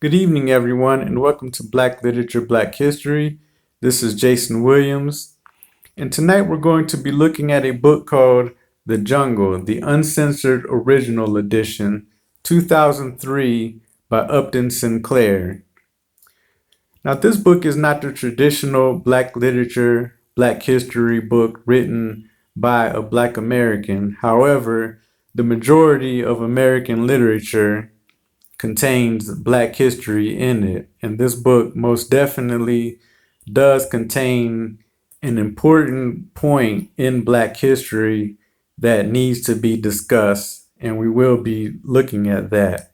Good evening, everyone, and welcome to Black Literature, Black History. This is Jason Williams, and tonight we're going to be looking at a book called The Jungle, the Uncensored Original Edition, 2003, by Upton Sinclair. Now, this book is not the traditional Black literature, Black history book written by a Black American. However, the majority of American literature contains Black history in it. And this book most definitely does contain an important point in Black history that needs to be discussed, and we will be looking at that.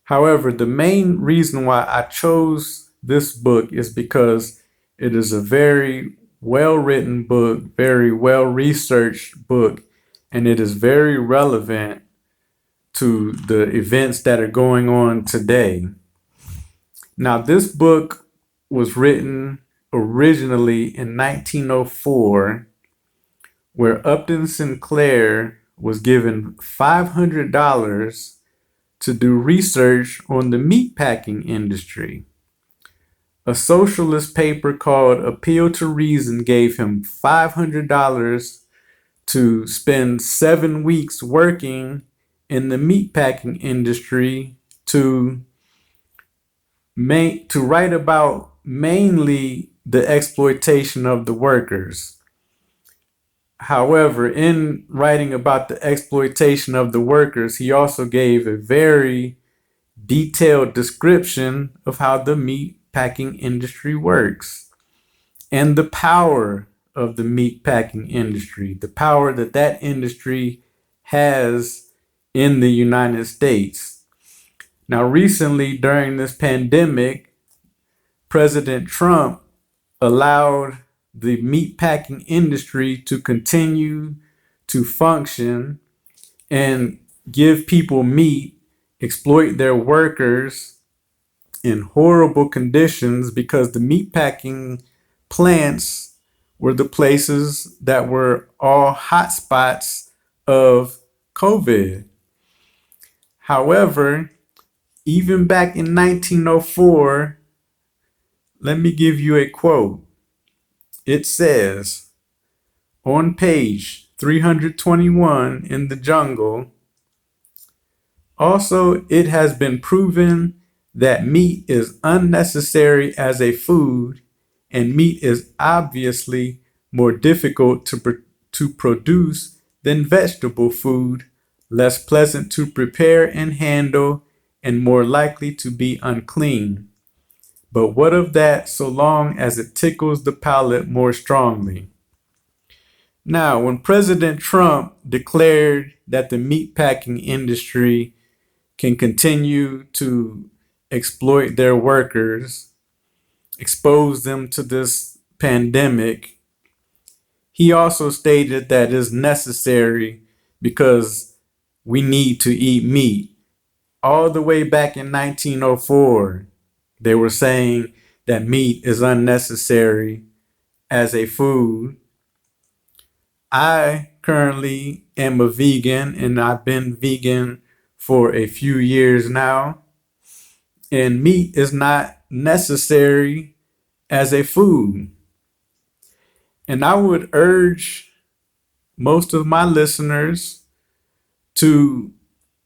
However, the main reason why I chose this book is because it is a very well-written book, very well-researched book, and it is very relevant to the events that are going on today. Now, this book was written originally in 1904, where Upton Sinclair was given $500 to do research on the meatpacking industry. A socialist paper called Appeal to Reason gave him $500 to spend 7 weeks working in the meatpacking industry to write about mainly the exploitation of the workers. However, in writing about the exploitation of the workers, he also gave a very detailed description of how the meatpacking industry works and the power of the meatpacking industry, the power that that industry has in the United States. Now, recently during this pandemic, President Trump allowed the meatpacking industry to continue to function and give people meat, exploit their workers in horrible conditions because the meatpacking plants were the places that were all hotspots of COVID. However, even back in 1904, let me give you a quote. It says on page 321 in The Jungle, also, it has been proven that meat is unnecessary as a food, and meat is obviously more difficult to produce than vegetable food, less pleasant to prepare and handle, and more likely to be unclean. But what of that, so long as it tickles the palate more strongly? Now, when President Trump declared that the meatpacking industry can continue to exploit their workers, expose them to this pandemic, he also stated that it is necessary because we need to eat meat. All the way back in 1904, they were saying that meat is unnecessary as a food. I currently am a vegan, and I've been vegan for a few years now. And meat is not necessary as a food. And I would urge most of my listeners to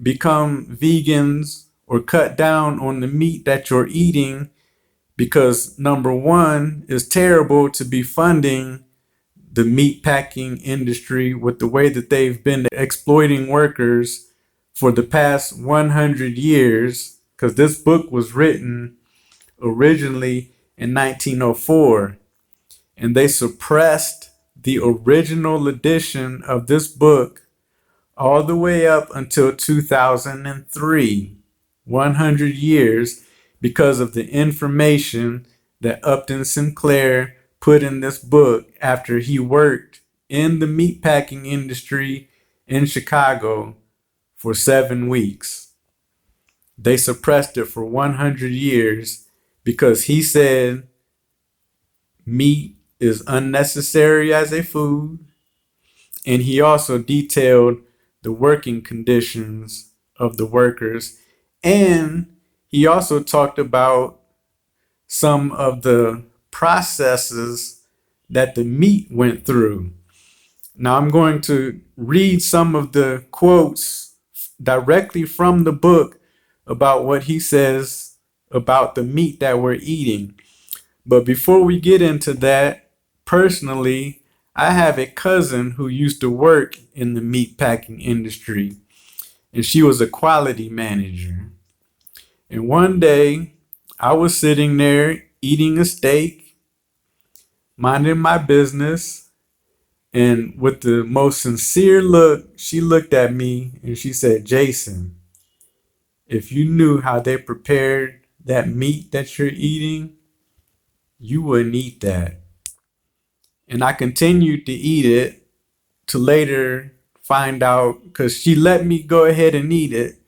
become vegans or cut down on the meat that you're eating, because number one, it's terrible to be funding the meatpacking industry with the way that they've been exploiting workers for the past 100 years, because this book was written originally in 1904, and they suppressed the original edition of this book all the way up until 2003, 100 years, because of the information that Upton Sinclair put in this book after he worked in the meatpacking industry in Chicago for 7 weeks. They suppressed it for 100 years because he said meat is unnecessary as a food, and he also detailed the working conditions of the workers, and He also talked about some of the processes that the meat went through. Now I'm going to read some of the quotes directly from the book about what he says about the meat that we're eating. But before we get into that, personally, I have a cousin who used to work in the meat packing industry, and she was a quality manager. And one day, I was sitting there eating a steak, minding my business, and with the most sincere look, she looked at me and she said, "Jason, if you knew how they prepared that meat that you're eating, you wouldn't eat that." And I continued to eat it to later find out, because she let me go ahead and eat it.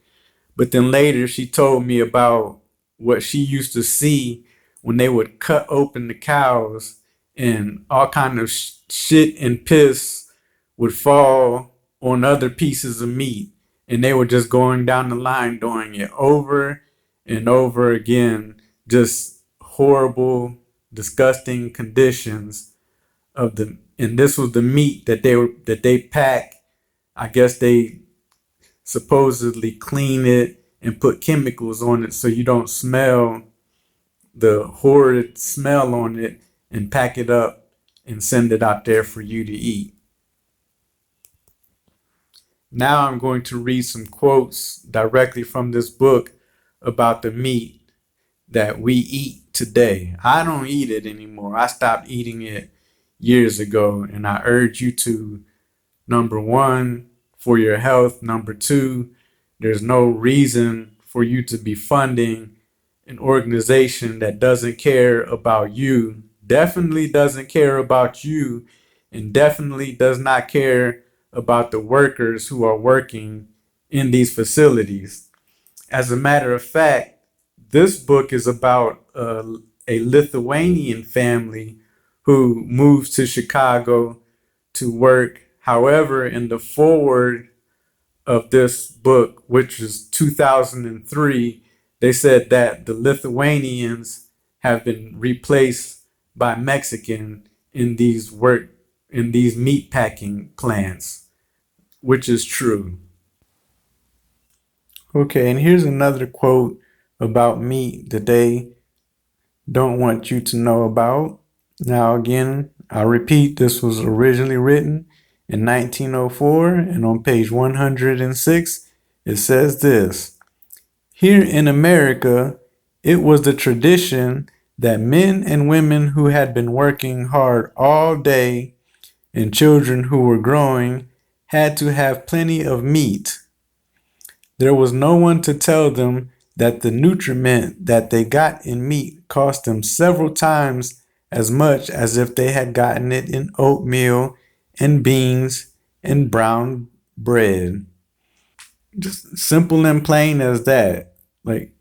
But then later she told me about what she used to see when they would cut open the cows and all kind of shit and piss would fall on other pieces of meat. And they were just going down the line doing it over and over again. Just horrible, disgusting conditions of the, and this was the meat that they pack. I guess they supposedly clean it and put chemicals on it so you don't smell the horrid smell on it, and pack it up and send it out there for you to eat. Now I'm going to read some quotes directly from this book about the meat that we eat today. I don't eat it anymore. I stopped eating it years ago, and I urge you to. Number one, for your health. Number two, there's no reason for you to be funding an organization that doesn't care about you, definitely doesn't care about you, and definitely does not care about the workers who are working in these facilities. As a matter of fact, this book is about a Lithuanian family who moved to Chicago to work. However, in the foreword of this book, which is 2003, they said that the Lithuanians have been replaced by Mexican in these meat packing plants, which is true. Okay, and here's another quote about meat that they don't want you to know about. Now, again, I'll repeat, this was originally written in 1904, and on page 106, it says this: "Here in America, it was the tradition that men and women who had been working hard all day and children who were growing had to have plenty of meat. There was no one to tell them that the nutriment that they got in meat cost them several times as much as if they had gotten it in oatmeal and beans and brown bread." Just simple and plain as that. Like,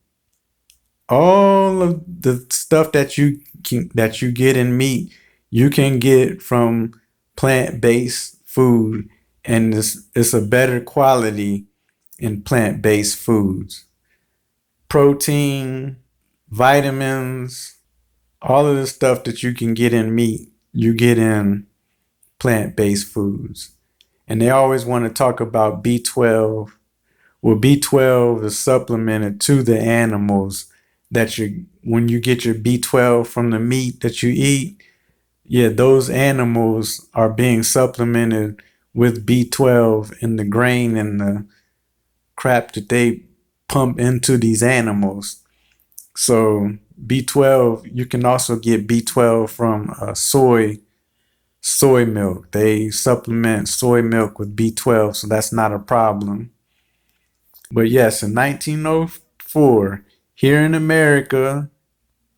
all of the stuff that you get in meat, you can get from plant-based food, and it's a better quality in plant-based foods. Protein, vitamins, all of the stuff that you can get in meat, you get in plant-based foods. And they always want to talk about B12. Well, B12 is supplemented to the animals when you get your B12 from the meat that you eat. Yeah, those animals are being supplemented with B12 in the grain and the crap that they pump into these animals. So B12, you can also get B12 from soy milk. They supplement soy milk with B12, so that's not a problem. But yes, in 1904, here in America,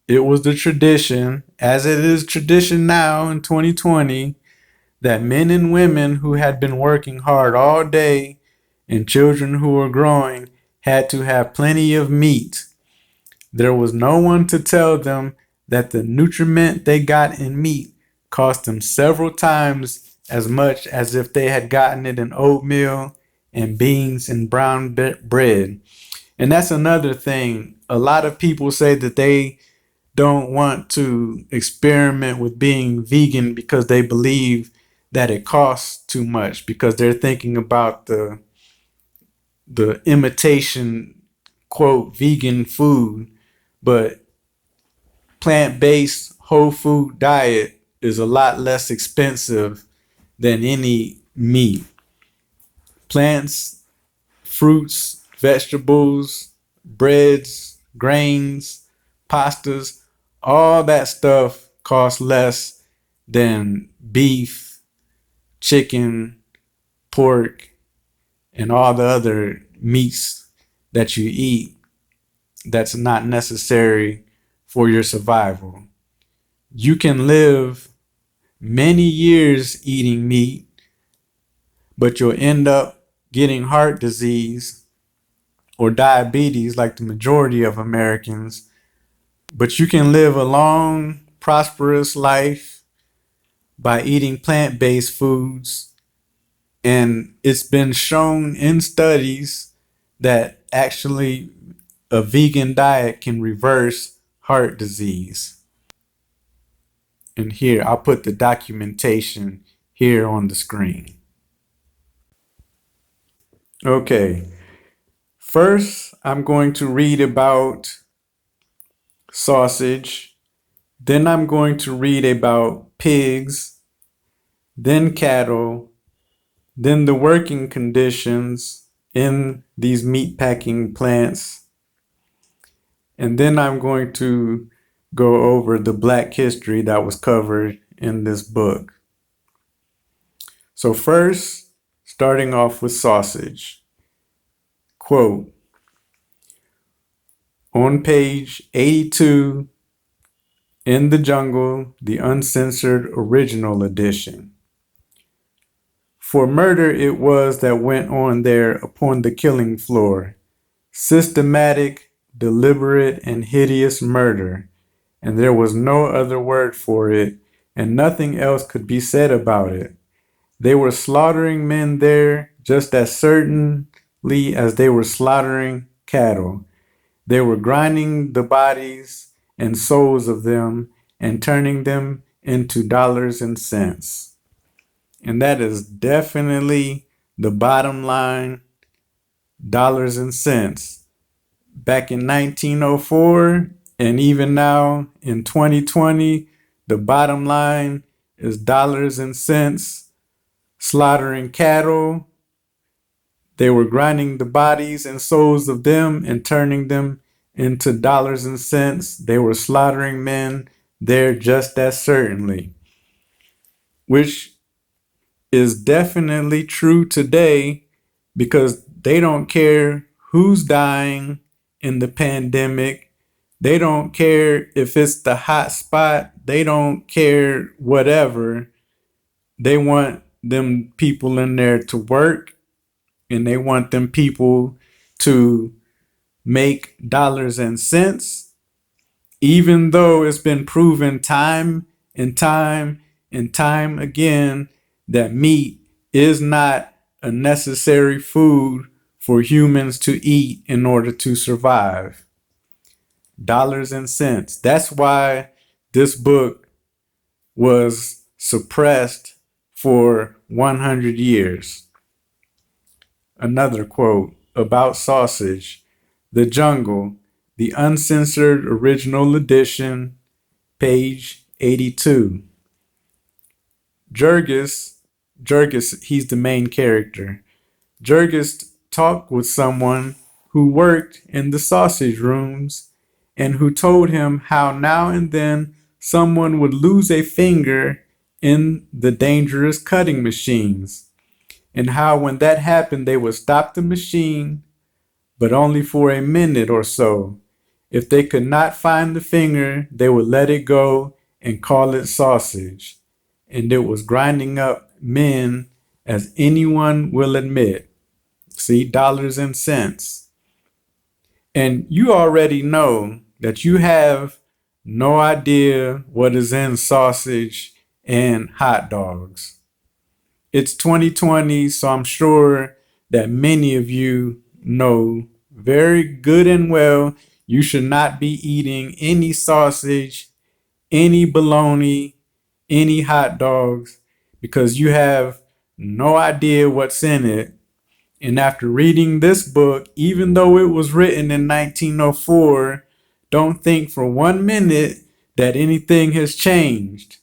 it was the tradition, as it is tradition now in 2020, that men and women who had been working hard all day and children who were growing had to have plenty of meat. There was no one to tell them that the nutriment they got in meat cost them several times as much as if they had gotten it in oatmeal and beans and brown bread. And that's another thing a lot of people say that they don't want to experiment with being vegan because they believe that it costs too much, because they're thinking about the imitation quote vegan food. But plant-based whole food diet is a lot less expensive than any meat. Plants, fruits, vegetables, breads, grains, pastas, all that stuff costs less than beef, chicken, pork, and all the other meats that you eat that's not necessary for your survival. You can live many years eating meat, but you'll end up getting heart disease or diabetes like the majority of Americans. But you can live a long, prosperous life by eating plant-based foods. And it's been shown in studies that actually a vegan diet can reverse heart disease. And here, I'll put the documentation here on the screen. Okay, first I'm going to read about sausage, then I'm going to read about pigs, then cattle, then the working conditions in these meatpacking plants, and then I'm going to go over the Black history that was covered in this book. So first, starting off with sausage. Quote, on page 82 in the Jungle, the Uncensored Original Edition. For murder it was that went on there upon the killing floor, systematic, deliberate, and hideous murder, and there was no other word for it, and nothing else could be said about it. They were slaughtering men there just as certainly as they were slaughtering cattle. They were grinding the bodies and souls of them and turning them into dollars and cents. And that is definitely the bottom line, dollars and cents. Back in 1904 and even now in 2020, the bottom line is dollars and cents. Slaughtering cattle, they were grinding the bodies and souls of them and turning them into dollars and cents. They were slaughtering men there just as certainly, which is definitely true today, because they don't care who's dying in the pandemic. They don't care if it's the hot spot. They don't care whatever. They want them people in there to work, and they want them people to make dollars and cents, even though it's been proven time and time and time again that meat is not a necessary food for humans to eat in order to survive. Dollars and cents. That's why this book was suppressed for 100 years. Another quote about sausage. The Jungle, the Uncensored Original Edition, page 82. Jurgis, he's the main character. Jurgis talked with someone who worked in the sausage rooms and who told him how now and then someone would lose a finger in the dangerous cutting machines, and how when that happened they would stop the machine, but only for a minute or so. If they could not find the finger, they would let it go and call it sausage, and it was grinding up men, as anyone will admit. See, dollars and cents. And you already know that you have no idea what is in sausage and hot dogs. It's 2020, so I'm sure that many of you know very good and well You should not be eating any sausage, any bologna, any hot dogs, because you have no idea what's in it. And after reading this book, even though it was written in 1904, don't think for 1 minute that anything has changed,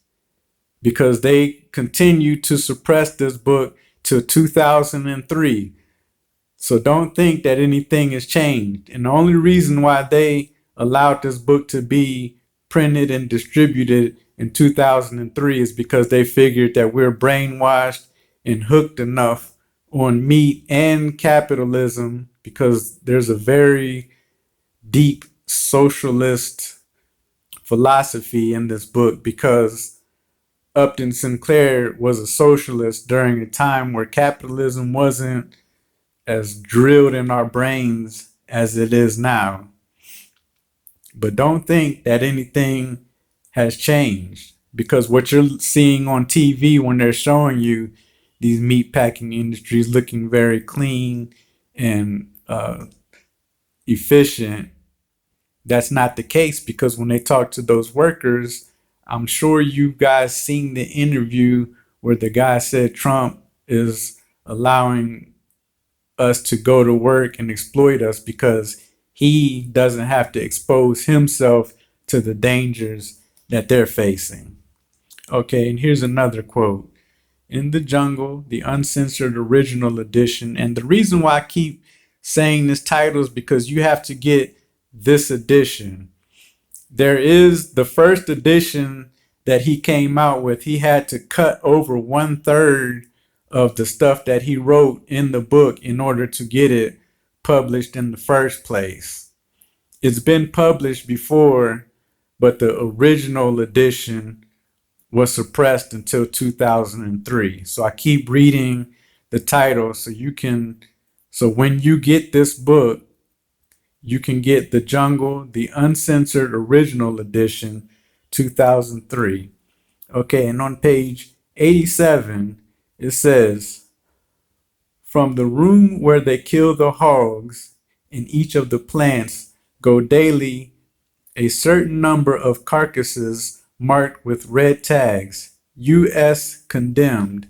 because they continue to suppress this book till 2003. So don't think that anything has changed. And the only reason why they allowed this book to be printed and distributed in 2003 is because they figured that we're brainwashed and hooked enough on meat and capitalism, because there's a very deep socialist philosophy in this book, because Upton Sinclair was a socialist during a time where capitalism wasn't as drilled in our brains as it is now. But don't think that anything has changed, because what you're seeing on TV when they're showing you these meat packing industries looking very clean and efficient, that's not the case. Because when they talk to those workers, I'm sure you guys seen the interview where the guy said Trump is allowing us to go to work and exploit us because he doesn't have to expose himself to the dangers that they're facing. Okay, and here's another quote. In the Jungle, the Uncensored Original Edition. And the reason why I keep saying this title is because you have to get this edition. There is the first edition that he came out with. He had to cut over 1/3 of the stuff that he wrote in the book in order to get it published in the first place. It's been published before, but the original edition was suppressed until 2003. So I keep reading the title so when you get this book, you can get The Jungle, the Uncensored Original Edition, 2003. Okay, and on page 87, it says, from the room where they kill the hogs in each of the plants go daily a certain number of carcasses marked with red tags, U.S. condemned.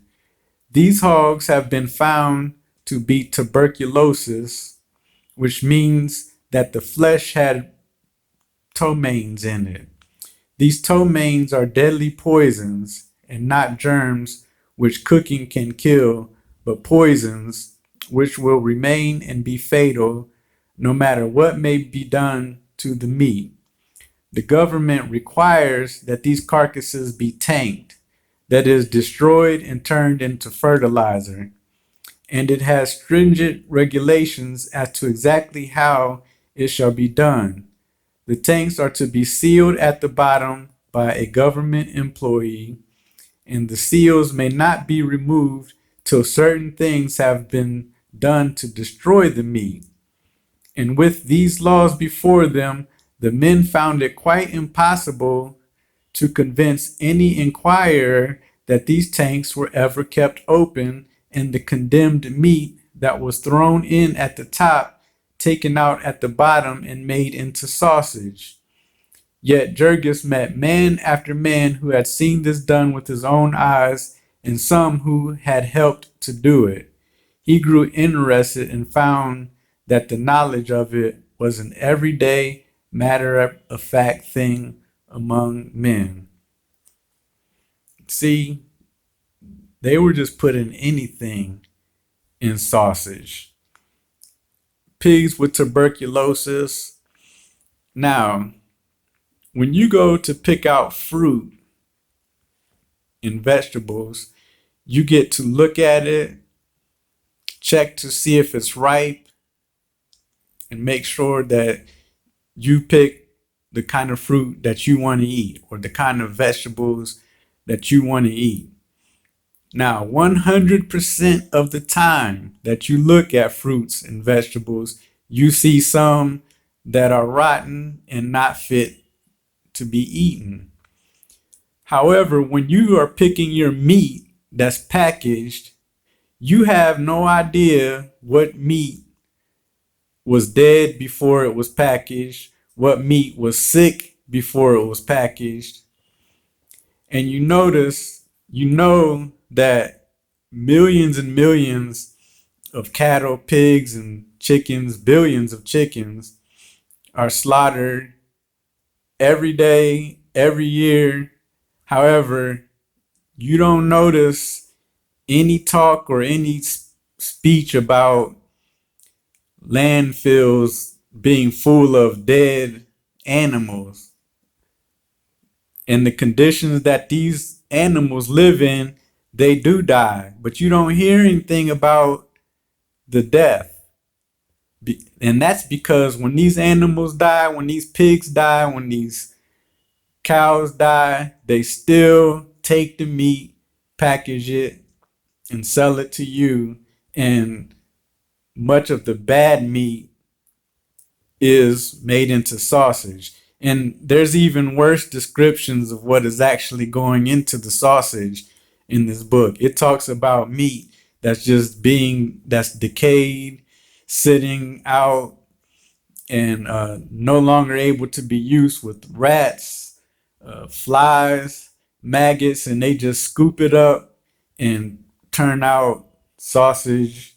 These hogs have been found to be tuberculosis, which means that the flesh had ptomaines in it. These ptomaines are deadly poisons and not germs which cooking can kill, but poisons which will remain and be fatal no matter what may be done to the meat. The government requires that these carcasses be tanked, that is, destroyed and turned into fertilizer, and it has stringent regulations as to exactly how it shall be done. The tanks are to be sealed at the bottom by a government employee, and the seals may not be removed till certain things have been done to destroy the meat. And with these laws before them, the men found it quite impossible to convince any inquirer that these tanks were ever kept open and the condemned meat that was thrown in at the top taken out at the bottom and made into sausage. Yet Jurgis met man after man who had seen this done with his own eyes, and some who had helped to do it. He grew interested and found that the knowledge of it was an everyday, matter-of-fact thing among men. See, they were just putting anything in sausage. Pigs with tuberculosis. Now, when you go to pick out fruit and vegetables, you get to look at it, check to see if it's ripe, and make sure that you pick the kind of fruit that you want to eat or the kind of vegetables that you want to eat. Now, 100% of the time that you look at fruits and vegetables, you see some that are rotten and not fit to be eaten. However, when you are picking your meat that's packaged, you have no idea what meat was dead before it was packaged, what meat was sick before it was packaged. And you know that millions and millions of cattle, pigs, and chickens, billions of chickens, are slaughtered every day, every year. However, you don't notice any talk or any speech about landfills being full of dead animals and the conditions that these animals live in. They do die, but you don't hear anything about the death. And that's because when these animals die, when these pigs die, when these cows die, they still take the meat, package it, and sell it to you. And much of the bad meat is made into sausage. And there's even worse descriptions of what is actually going into the sausage in this book. It talks about meat that's decayed, sitting out, and no longer able to be used, with rats, flies, maggots, and they just scoop it up and turn out sausage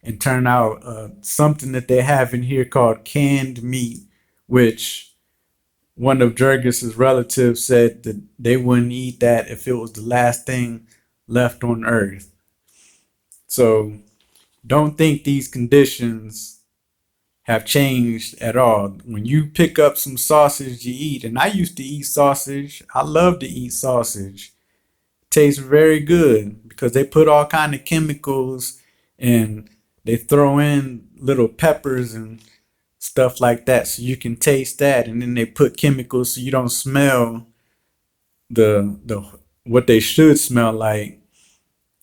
and turn out something that they have in here called canned meat, which one of Jurgis's relatives said that they wouldn't eat that if it was the last thing left on earth. So don't think these conditions have changed at all. When you pick up some sausage you eat, and I used to eat sausage, I love to eat sausage. It tastes very good because they put all kind of chemicals and they throw in little peppers and stuff like that so you can taste that, and then they put chemicals so you don't smell the what they should smell like,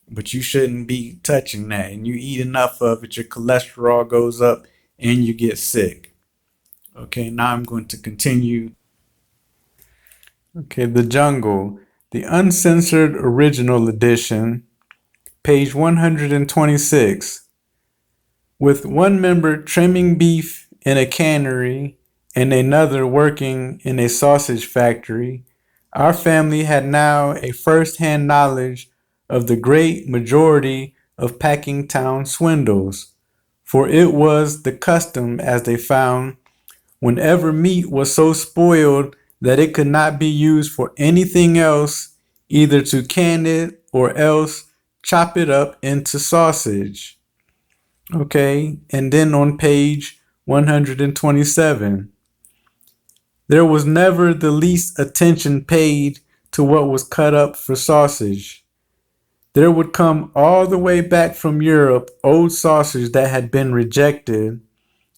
but you shouldn't be touching that. And you eat enough of it, your cholesterol goes up and you get sick. Okay, now I'm going to continue. Okay, The Jungle, the Uncensored Original Edition, page 126. With one member trimming beef in a cannery and another working in a sausage factory, our family had now a first-hand knowledge of the great majority of packing town swindles, for it was the custom, as they found, whenever meat was so spoiled that it could not be used for anything else, either to can it or else chop it up into sausage. Okay, and then on page 127, there was never the least attention paid to what was cut up for sausage. There would come all the way back from Europe old sausage that had been rejected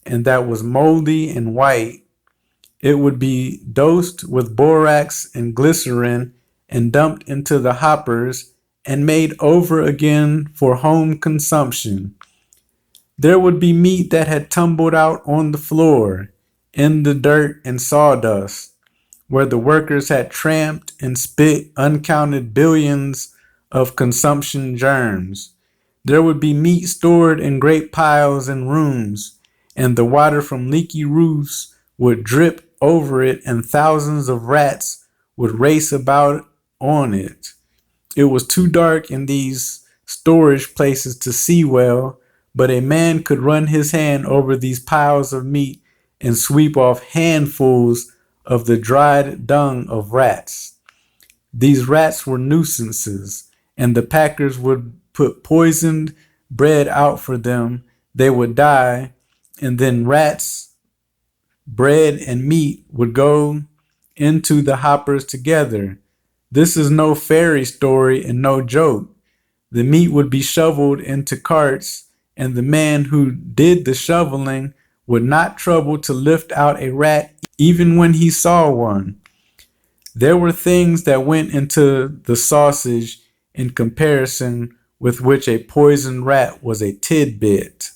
and that was moldy and white. It would be dosed with borax and glycerin and dumped into the hoppers and made over again for home consumption. There would be meat that had tumbled out on the floor, in the dirt and sawdust, where the workers had tramped and spit uncounted billions of consumption germs. There would be meat stored in great piles in rooms, and the water from leaky roofs would drip over it, and thousands of rats would race about on it. It was too dark in these storage places to see well, but a man could run his hand over these piles of meat and sweep off handfuls of the dried dung of rats. These rats were nuisances, and the packers would put poisoned bread out for them. They would die, and then rats, bread, and meat would go into the hoppers together. This is no fairy story and no joke. The meat would be shoveled into carts, and the man who did the shoveling would not trouble to lift out a rat even when he saw one. There were things that went into the sausage in comparison with which a poisoned rat was a tidbit.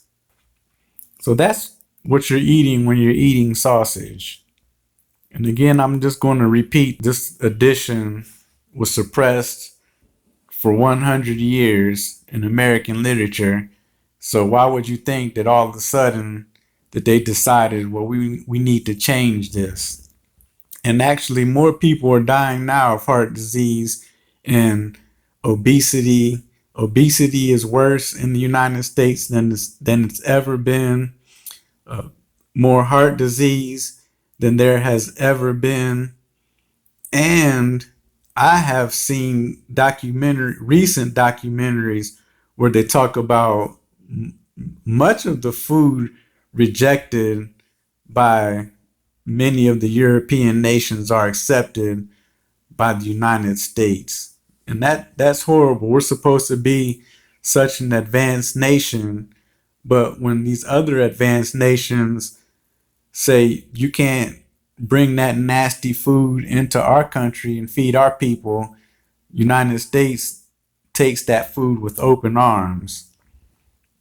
So that's what you're eating when you're eating sausage. And again, I'm just going to repeat, this edition was suppressed for 100 years in American literature. So why would you think that all of a sudden that they decided, well, we need to change this. And actually, more people are dying now of heart disease and obesity. Obesity is worse in the United States than it's ever been. More heart disease than there has ever been. And I have seen recent documentaries where they talk about much of the food rejected by many of the European nations are accepted by the United States. And that's horrible. We're supposed to be such an advanced nation, but when these other advanced nations say you can't bring that nasty food into our country and feed our people, United States takes that food with open arms.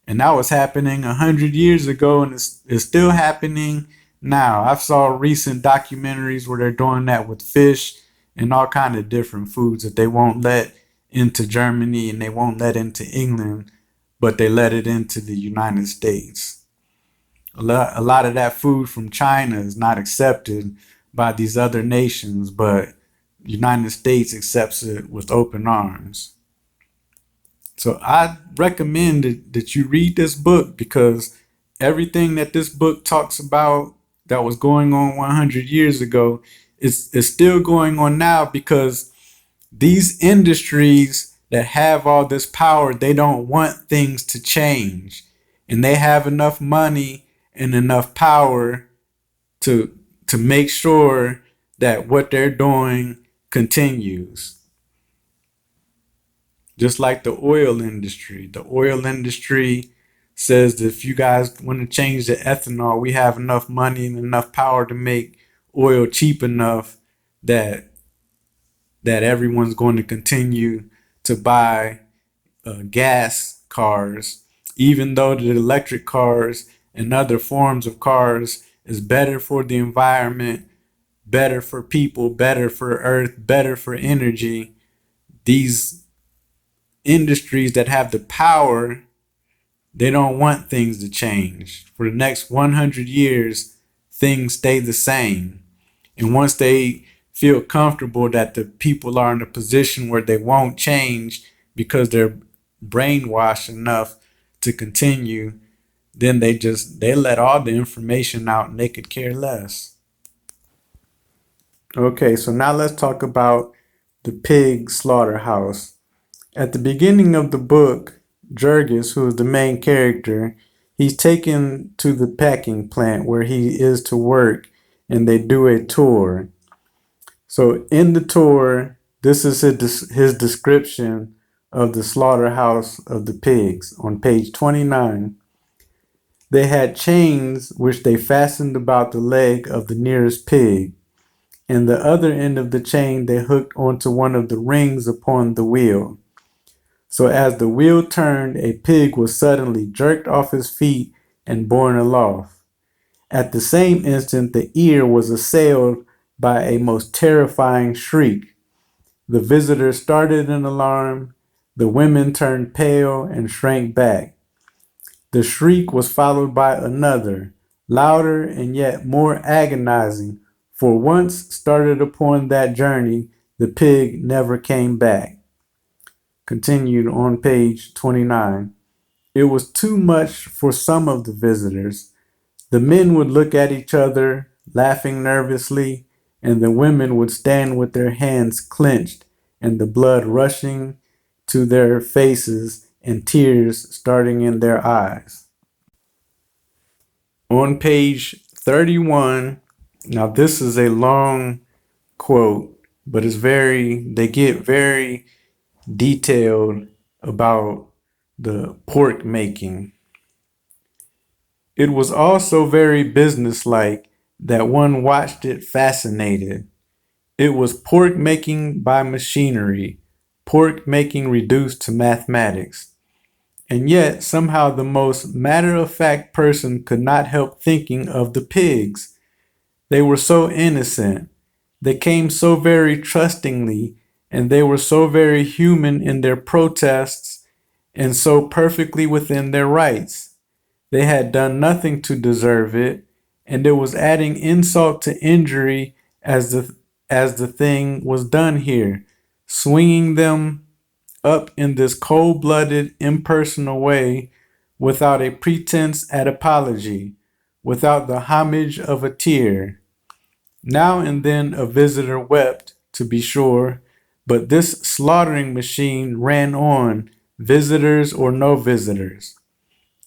And that was happening 100 years ago, and it's still happening now. I've saw recent documentaries where they're doing that with fish and all kind of different foods that they won't let into Germany and they won't let into England, but they let it into the United States. A lot of that food from China is not accepted by these other nations, but the United States accepts it with open arms. So I recommend that you read this book, because everything that this book talks about that was going on 100 years ago is still going on now, because these industries that have all this power, they don't want things to change. And they have enough money and enough power to make sure that what they're doing continues. Just like the oil industry. The oil industry says that if you guys want to change the ethanol, we have enough money and enough power to make oil cheap enough that everyone's going to continue to buy gas cars, even though the electric cars and other forms of cars is better for the environment, better for people, better for earth, better for energy. These industries that have the power, they don't want things to change. For the next 100 years, things stay the same. And once they feel comfortable that the people are in a position where they won't change because they're brainwashed enough to continue, then they let all the information out and they could care less. Okay, so now let's talk about the pig slaughterhouse. At the beginning of the book, Jurgis, who is the main character, he's taken to the packing plant where he is to work, and they do a tour. So in the tour, this is his description of the slaughterhouse of the pigs on page 29. They had chains which they fastened about the leg of the nearest pig, and the other end of the chain they hooked onto one of the rings upon the wheel. So as the wheel turned, a pig was suddenly jerked off his feet and borne aloft. At the same instant, the ear was assailed by a most terrifying shriek. The visitor started in alarm. The women turned pale and shrank back. The shriek was followed by another, louder and yet more agonizing, for once started upon that journey, the pig never came back. Continued on page 29. It was too much for some of the visitors. The men would look at each other, laughing nervously, and the women would stand with their hands clenched and the blood rushing to their faces and tears starting in their eyes. On page 31, now this is a long quote, but they get very detailed about the pork making. It was also very businesslike that one watched it fascinated. It was pork making by machinery, pork making reduced to mathematics. And yet, somehow, the most matter-of-fact person could not help thinking of the pigs. They were so innocent. They came so very trustingly, and they were so very human in their protests and so perfectly within their rights. They had done nothing to deserve it, and it was adding insult to injury as the thing was done here, swinging them up in this cold-blooded, impersonal way, without a pretense at apology, without the homage of a tear. Now and then a visitor wept, to be sure, but this slaughtering machine ran on, visitors or no visitors.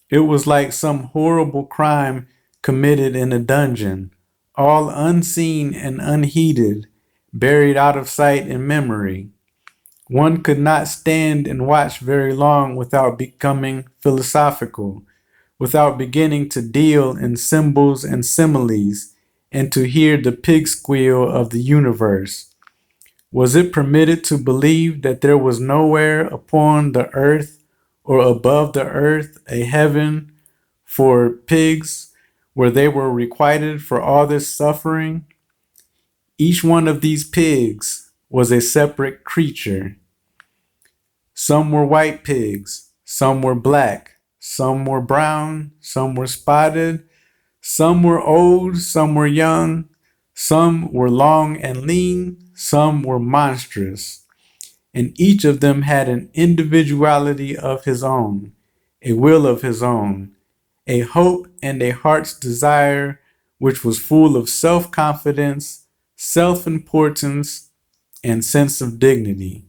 It was like some horrible crime committed in a dungeon, all unseen and unheeded, buried out of sight and memory. One could not stand and watch very long without becoming philosophical, without beginning to deal in symbols and similes, and to hear the pig squeal of the universe. Was it permitted to believe that there was nowhere upon the earth or above the earth a heaven for pigs where they were requited for all this suffering? Each one of these pigs was a separate creature. Some were white pigs, some were black, some were brown, some were spotted, some were old, some were young, some were long and lean, some were monstrous, and each of them had an individuality of his own, a will of his own, a hope and a heart's desire which was full of self-confidence, self-importance, and sense of dignity.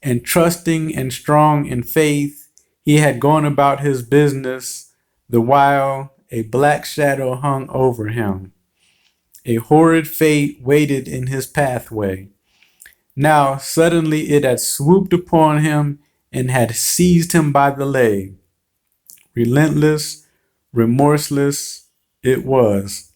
And trusting and strong in faith, he had gone about his business, the while a black shadow hung over him. A horrid fate waited in his pathway. Now suddenly it had swooped upon him and had seized him by the leg. Relentless, remorseless, it was.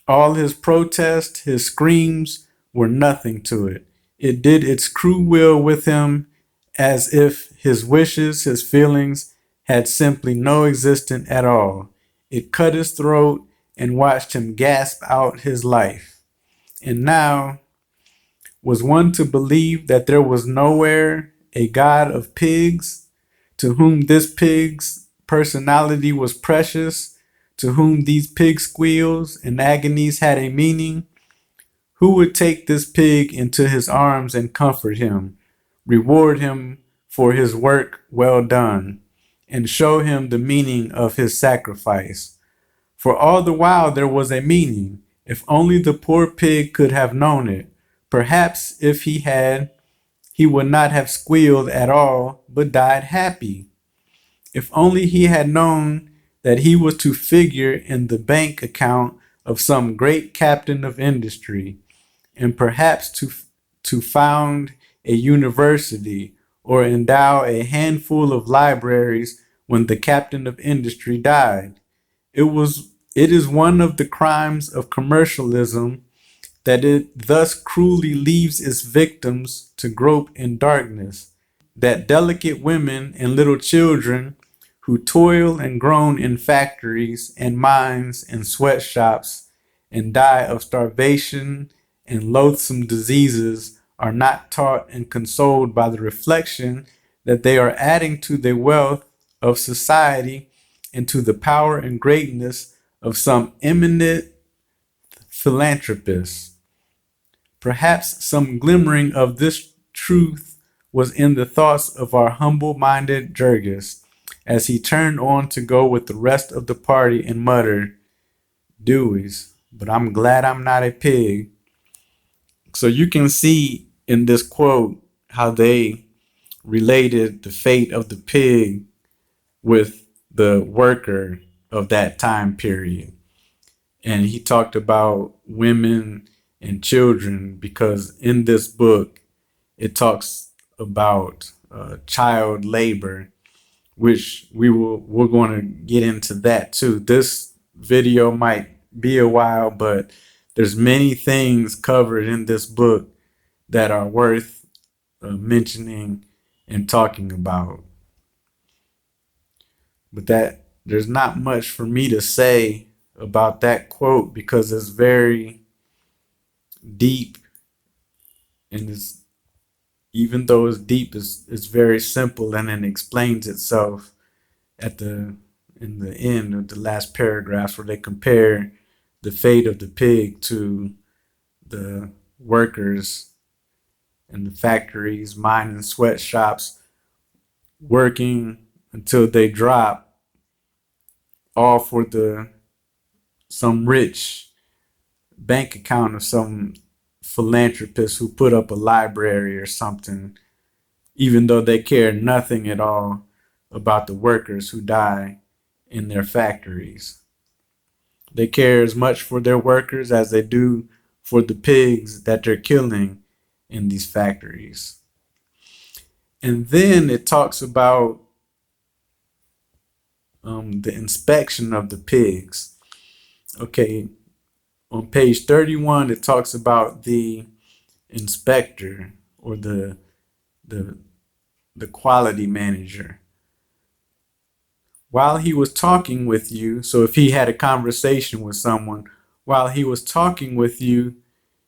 All his protests, his screams, were nothing to it. It did its cruel will with him, as if his wishes, his feelings, had simply no existence at all. It cut his throat and watched him gasp out his life. And now, was one to believe that there was nowhere a god of pigs, to whom this pig's personality was precious, to whom these pig squeals and agonies had a meaning? Who would take this pig into his arms and comfort him, reward him for his work well done, and show him the meaning of his sacrifice? For all the while there was a meaning, if only the poor pig could have known it. Perhaps if he had, he would not have squealed at all, but died happy. If only he had known that he was to figure in the bank account of some great captain of industry, and perhaps to found a university or endow a handful of libraries when the captain of industry died. It is one of the crimes of commercialism that it thus cruelly leaves its victims to grope in darkness, that delicate women and little children who toil and groan in factories and mines and sweatshops and die of starvation and loathsome diseases are not taught and consoled by the reflection that they are adding to the wealth of society and to the power and greatness of some eminent philanthropist. Perhaps some glimmering of this truth was in the thoughts of our humble-minded Jurgis as he turned on to go with the rest of the party and muttered, "Deweys, but I'm glad I'm not a pig." So you can see in this quote how they related the fate of the pig with the worker of that time period. And he talked about women and children because in this book it talks about child labor, which we're going to get into that too. This video might be a while, but there's many things covered in this book that are worth mentioning and talking about. But that there's not much for me to say about that quote because it's very deep, and it's, even though it's deep, it's very simple, and it explains itself at the in the end of the last paragraphs where they compare the fate of the pig to the workers in the factories, mining, sweatshops, working until they drop, all for the some rich bank account of some philanthropist who put up a library or something, even though they care nothing at all about the workers who die in their factories. They care as much for their workers as they do for the pigs that they're killing in these factories. And then it talks about the inspection of the pigs. Okay, on page 31, it talks about the inspector or the the quality manager. While he was talking with you, so if he had a conversation with someone, while he was talking with you,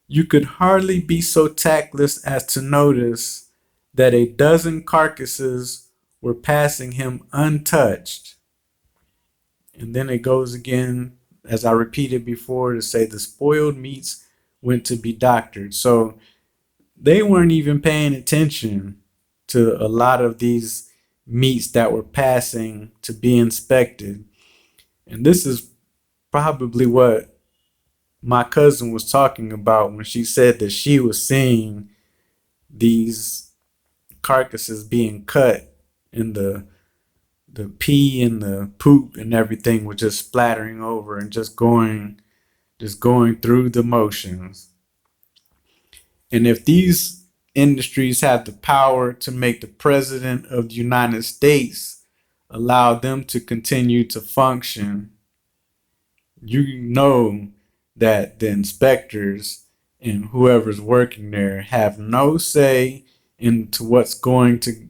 you could hardly be so tactless as to notice that a dozen carcasses were passing him untouched. And then it goes again, as I repeated before, to say the spoiled meats went to be doctored. So they weren't even paying attention to a lot of these meats that were passing to be inspected. And this is probably what my cousin was talking about when she said that she was seeing these carcasses being cut and the pee and the poop and everything was just splattering over and just going through the motions. And if these industries have the power to make the president of the United States allow them to continue to function, you know that the inspectors and whoever's working there have no say into what's going to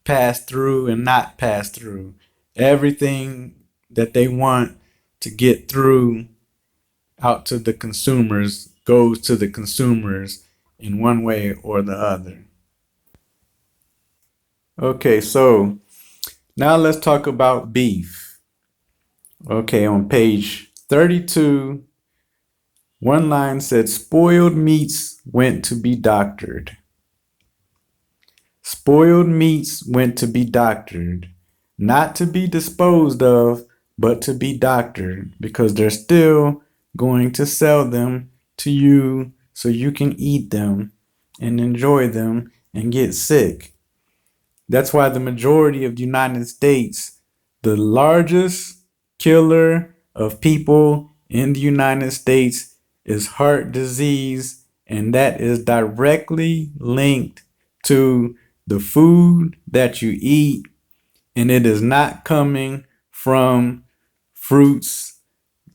pass through and not pass through. Everything that they want to get through out to the consumers goes to the consumers in one way or the other. Okay, so now let's talk about beef. Okay, on page 32, one line said, spoiled meats went to be doctored. Spoiled meats went to be doctored, not to be disposed of, but to be doctored, because they're still going to sell them to you so you can eat them and enjoy them and get sick. That's why the majority of the United States, the largest killer of people in the United States is heart disease, and that is directly linked to the food that you eat, and it is not coming from fruits,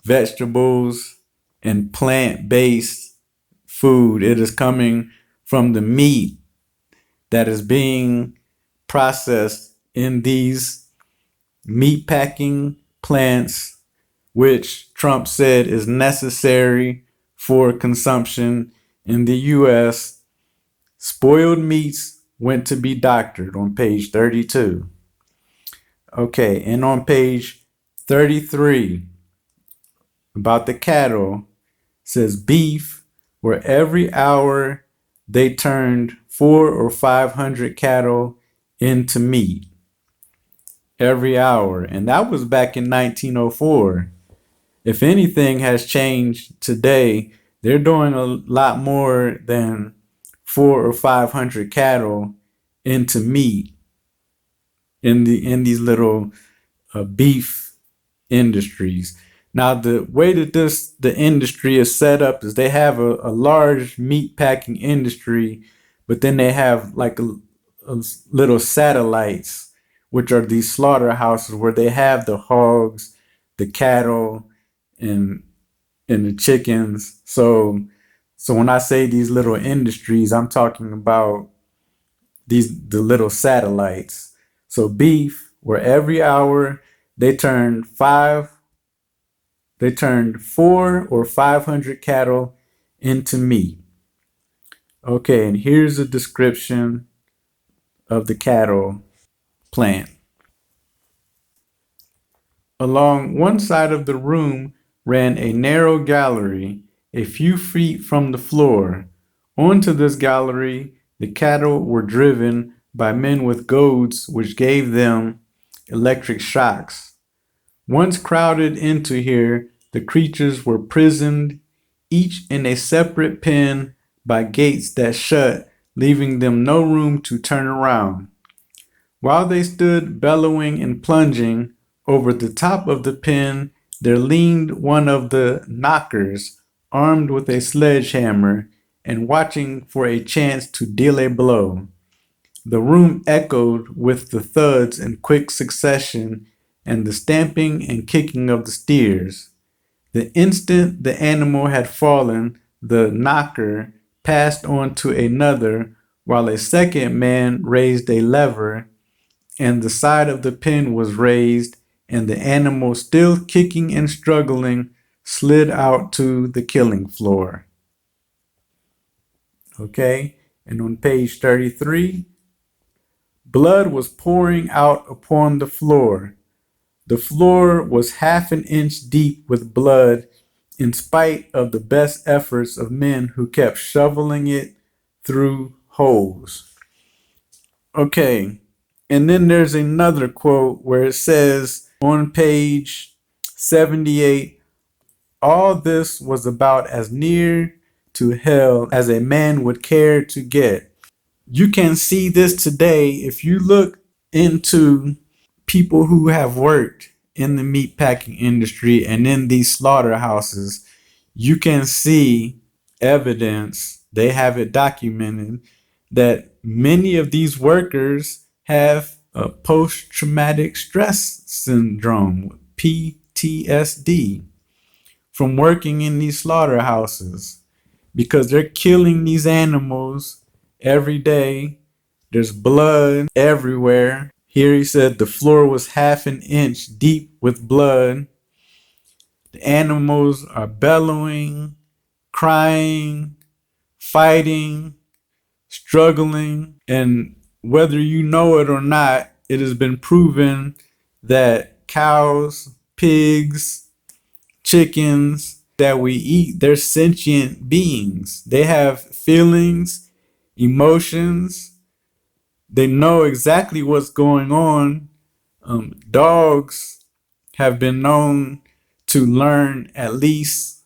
vegetables, and plant-based food. It is coming from the meat that is being processed in these meat packing plants, which Trump said is necessary for consumption in the US. Spoiled meats went to be doctored on page 32. Okay, and on page 33, about the cattle, says beef, where every hour they turned 400 or 500 cattle into meat. Every hour. And that was back in 1904. If anything has changed today, they're doing a lot more than 400 or 500 cattle into meat in these little beef industries. Now, the way that the industry is set up is they have a large meat packing industry, but then they have like a little satellites, which are these slaughterhouses where they have the hogs, the cattle, and the chickens. So when I say these little industries, I'm talking about the little satellites. So beef, where every hour they turned 400 or 500 cattle into meat. Okay, and here's a description of the cattle plant. Along one side of the room ran a narrow gallery, a few feet from the floor. Onto this gallery, the cattle were driven by men with goads which gave them electric shocks. Once crowded into here, the creatures were prisoned, each in a separate pen by gates that shut, leaving them no room to turn around. While they stood bellowing and plunging, over the top of the pen there leaned one of the knockers, armed with a sledgehammer, and watching for a chance to deal a blow. The room echoed with the thuds in quick succession and the stamping and kicking of the steers. The instant the animal had fallen, the knocker passed on to another, while a second man raised a lever, and the side of the pen was raised, and the animal, still kicking and struggling, slid out to the killing floor. Okay, and on page 33, blood was pouring out upon the floor. The floor was half an inch deep with blood, in spite of the best efforts of men who kept shoveling it through holes. Okay, and then there's another quote where it says on page 78, all this was about as near to hell as a man would care to get. You can see this today if you look into people who have worked in the meatpacking industry and in these slaughterhouses. You can see evidence, they have it documented, that many of these workers have a post-traumatic stress syndrome, PTSD, from working in these slaughterhouses, because they're killing these animals every day. There's blood everywhere. Here he said the floor was half an inch deep with blood. The animals are bellowing, crying, fighting, struggling, and whether you know it or not, it has been proven that cows, pigs, chickens that we eat, they're sentient beings. They have feelings, emotions. They know exactly what's going on. Dogs have been known to learn at least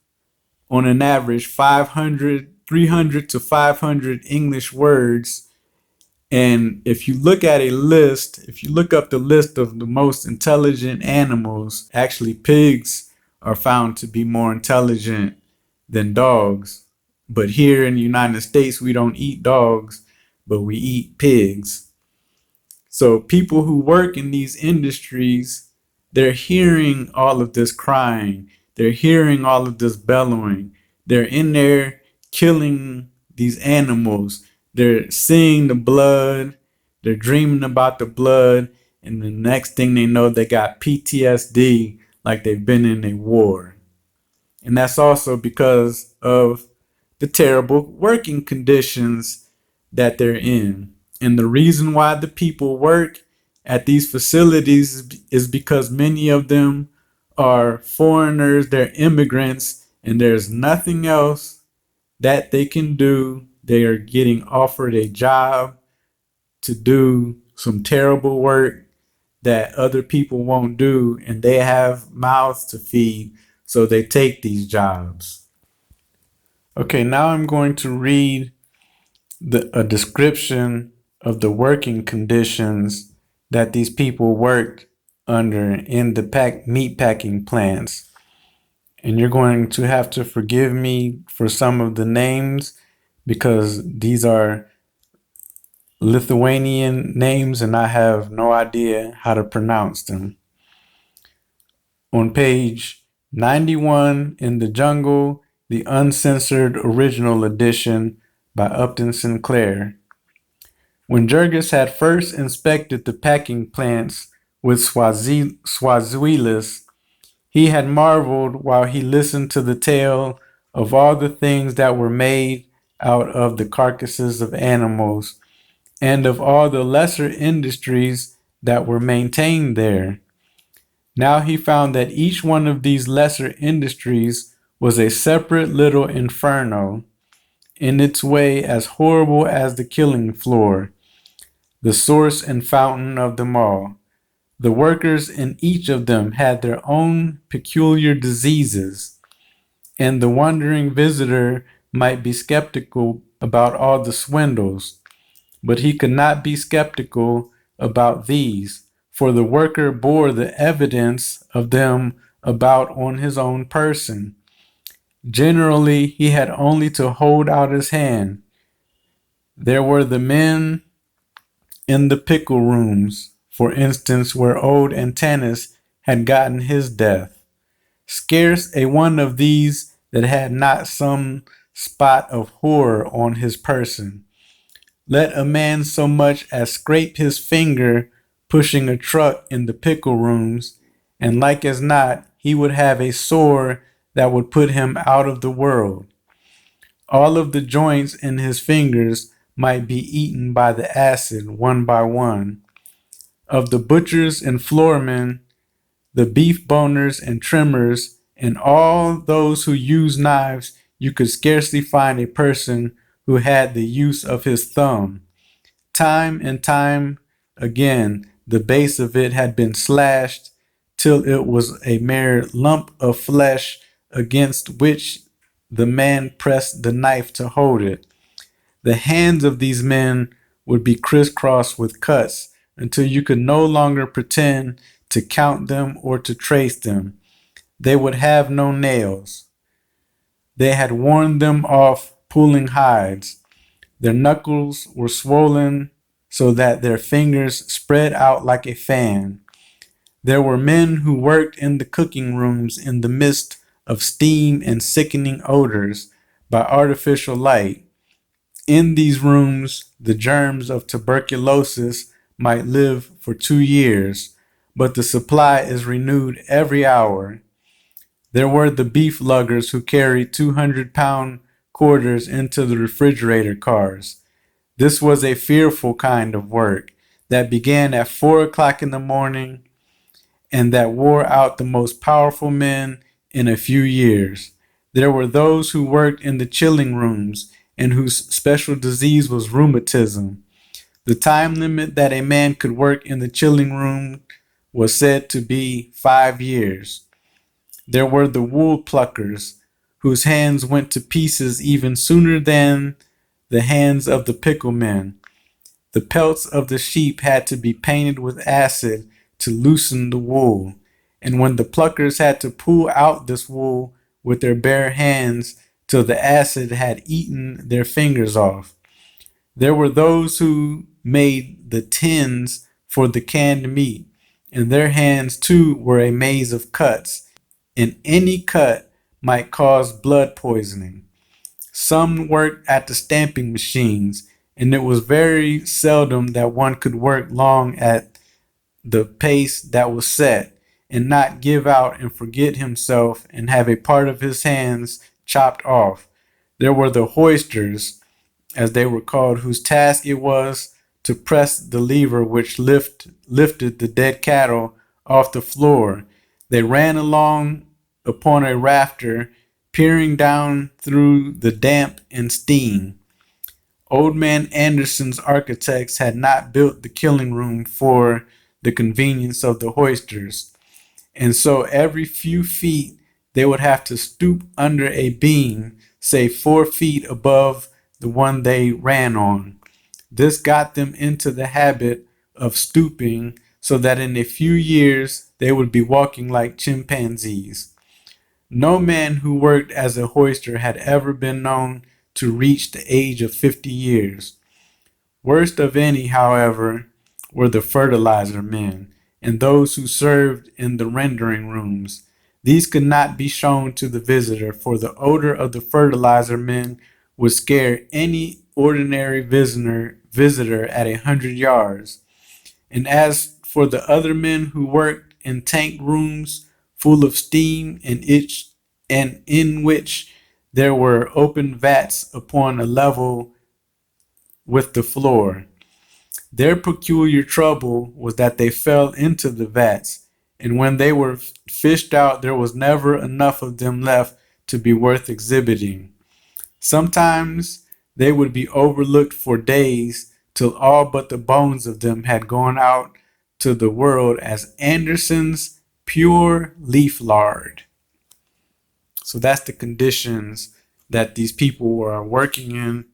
on an average 300 to 500 English words. And if you look at a list, if you look up the list of the most intelligent animals, actually pigs are found to be more intelligent than dogs. But here in the United States, we don't eat dogs, but we eat pigs. So people who work in these industries, they're hearing all of this crying. They're hearing all of this bellowing. They're in there killing these animals. They're seeing the blood. They're dreaming about the blood. And the next thing they know, they got PTSD, like they've been in a war. And that's also because of the terrible working conditions that they're in. And the reason why the people work at these facilities is because many of them are foreigners, they're immigrants, and there's nothing else that they can do. They are getting offered a job to do some terrible work that other people won't do, and they have mouths to feed, so they take these jobs. Okay, now I'm going to read a description of the working conditions that these people worked under in the meat packing plants. And you're going to have to forgive me for some of the names because these are Lithuanian names and I have no idea how to pronounce them. On page 91 in the Jungle, the Uncensored Original Edition by Upton Sinclair. When Jurgis had first inspected the packing plants with Swazilis, he had marveled while he listened to the tale of all the things that were made out of the carcasses of animals and of all the lesser industries that were maintained there. Now he found that each one of these lesser industries was a separate little inferno, in its way as horrible as the killing floor, the source and fountain of them all. The workers in each of them had their own peculiar diseases, and the wandering visitor might be skeptical about all the swindles, but he could not be skeptical about these, for the worker bore the evidence of them about on his own person. Generally, he had only to hold out his hand. There were the men in the pickle rooms, for instance, where old Antanas had gotten his death. Scarce a one of these that had not some spot of horror on his person. Let a man so much as scrape his finger pushing a truck in the pickle rooms, and like as not, he would have a sore that would put him out of the world. All of the joints in his fingers might be eaten by the acid one by one. Of the butchers and floormen, the beef boners and trimmers, and all those who use knives, you could scarcely find a person who had the use of his thumb. Time and time again, the base of it had been slashed till it was a mere lump of flesh against which the man pressed the knife to hold it. The hands of these men would be crisscrossed with cuts until you could no longer pretend to count them or to trace them. They would have no nails. They had worn them off pulling hides. Their knuckles were swollen so that their fingers spread out like a fan. There were men who worked in the cooking rooms in the midst of steam and sickening odors by artificial light. In these rooms, the germs of tuberculosis might live for 2 years, but the supply is renewed every hour. There were the beef luggers who carried 200-pound quarters into the refrigerator cars. This was a fearful kind of work that began at 4 o'clock in the morning and that wore out the most powerful men in a few years. There were those who worked in the chilling rooms and whose special disease was rheumatism. The time limit that a man could work in the chilling room was said to be 5 years. There were the wool pluckers, whose hands went to pieces even sooner than the hands of the pickle men. The pelts of the sheep had to be painted with acid to loosen the wool, and when the pluckers had to pull out this wool with their bare hands till the acid had eaten their fingers off. There were those who made the tins for the canned meat, and their hands too were a maze of cuts, and any cut might cause blood poisoning. Some worked at the stamping machines, and it was very seldom that one could work long at the pace that was set, and not give out and forget himself and have a part of his hands chopped off. There were the hoisters, as they were called, whose task it was to press the lever which lifted the dead cattle off the floor. They ran along upon a rafter, peering down through the damp and steam. Old man Anderson's architects had not built the killing room for the convenience of the hoisters, and so every few feet they would have to stoop under a beam, say 4 feet above the one they ran on. This got them into the habit of stooping so that in a few years they would be walking like chimpanzees. No man who worked as a hoister had ever been known to reach the age of 50 years. Worst of any, however, were the fertilizer men and those who served in the rendering rooms. These could not be shown to the visitor, for the odor of the fertilizer men would scare any ordinary visitor at 100 yards. And as for the other men who worked in tank rooms full of steam and in which there were open vats upon a level with the floor, their peculiar trouble was that they fell into the vats, and when they were fished out, there was never enough of them left to be worth exhibiting. Sometimes they would be overlooked for days till all but the bones of them had gone out to the world as Anderson's pure leaf lard. So that's the conditions that these people are working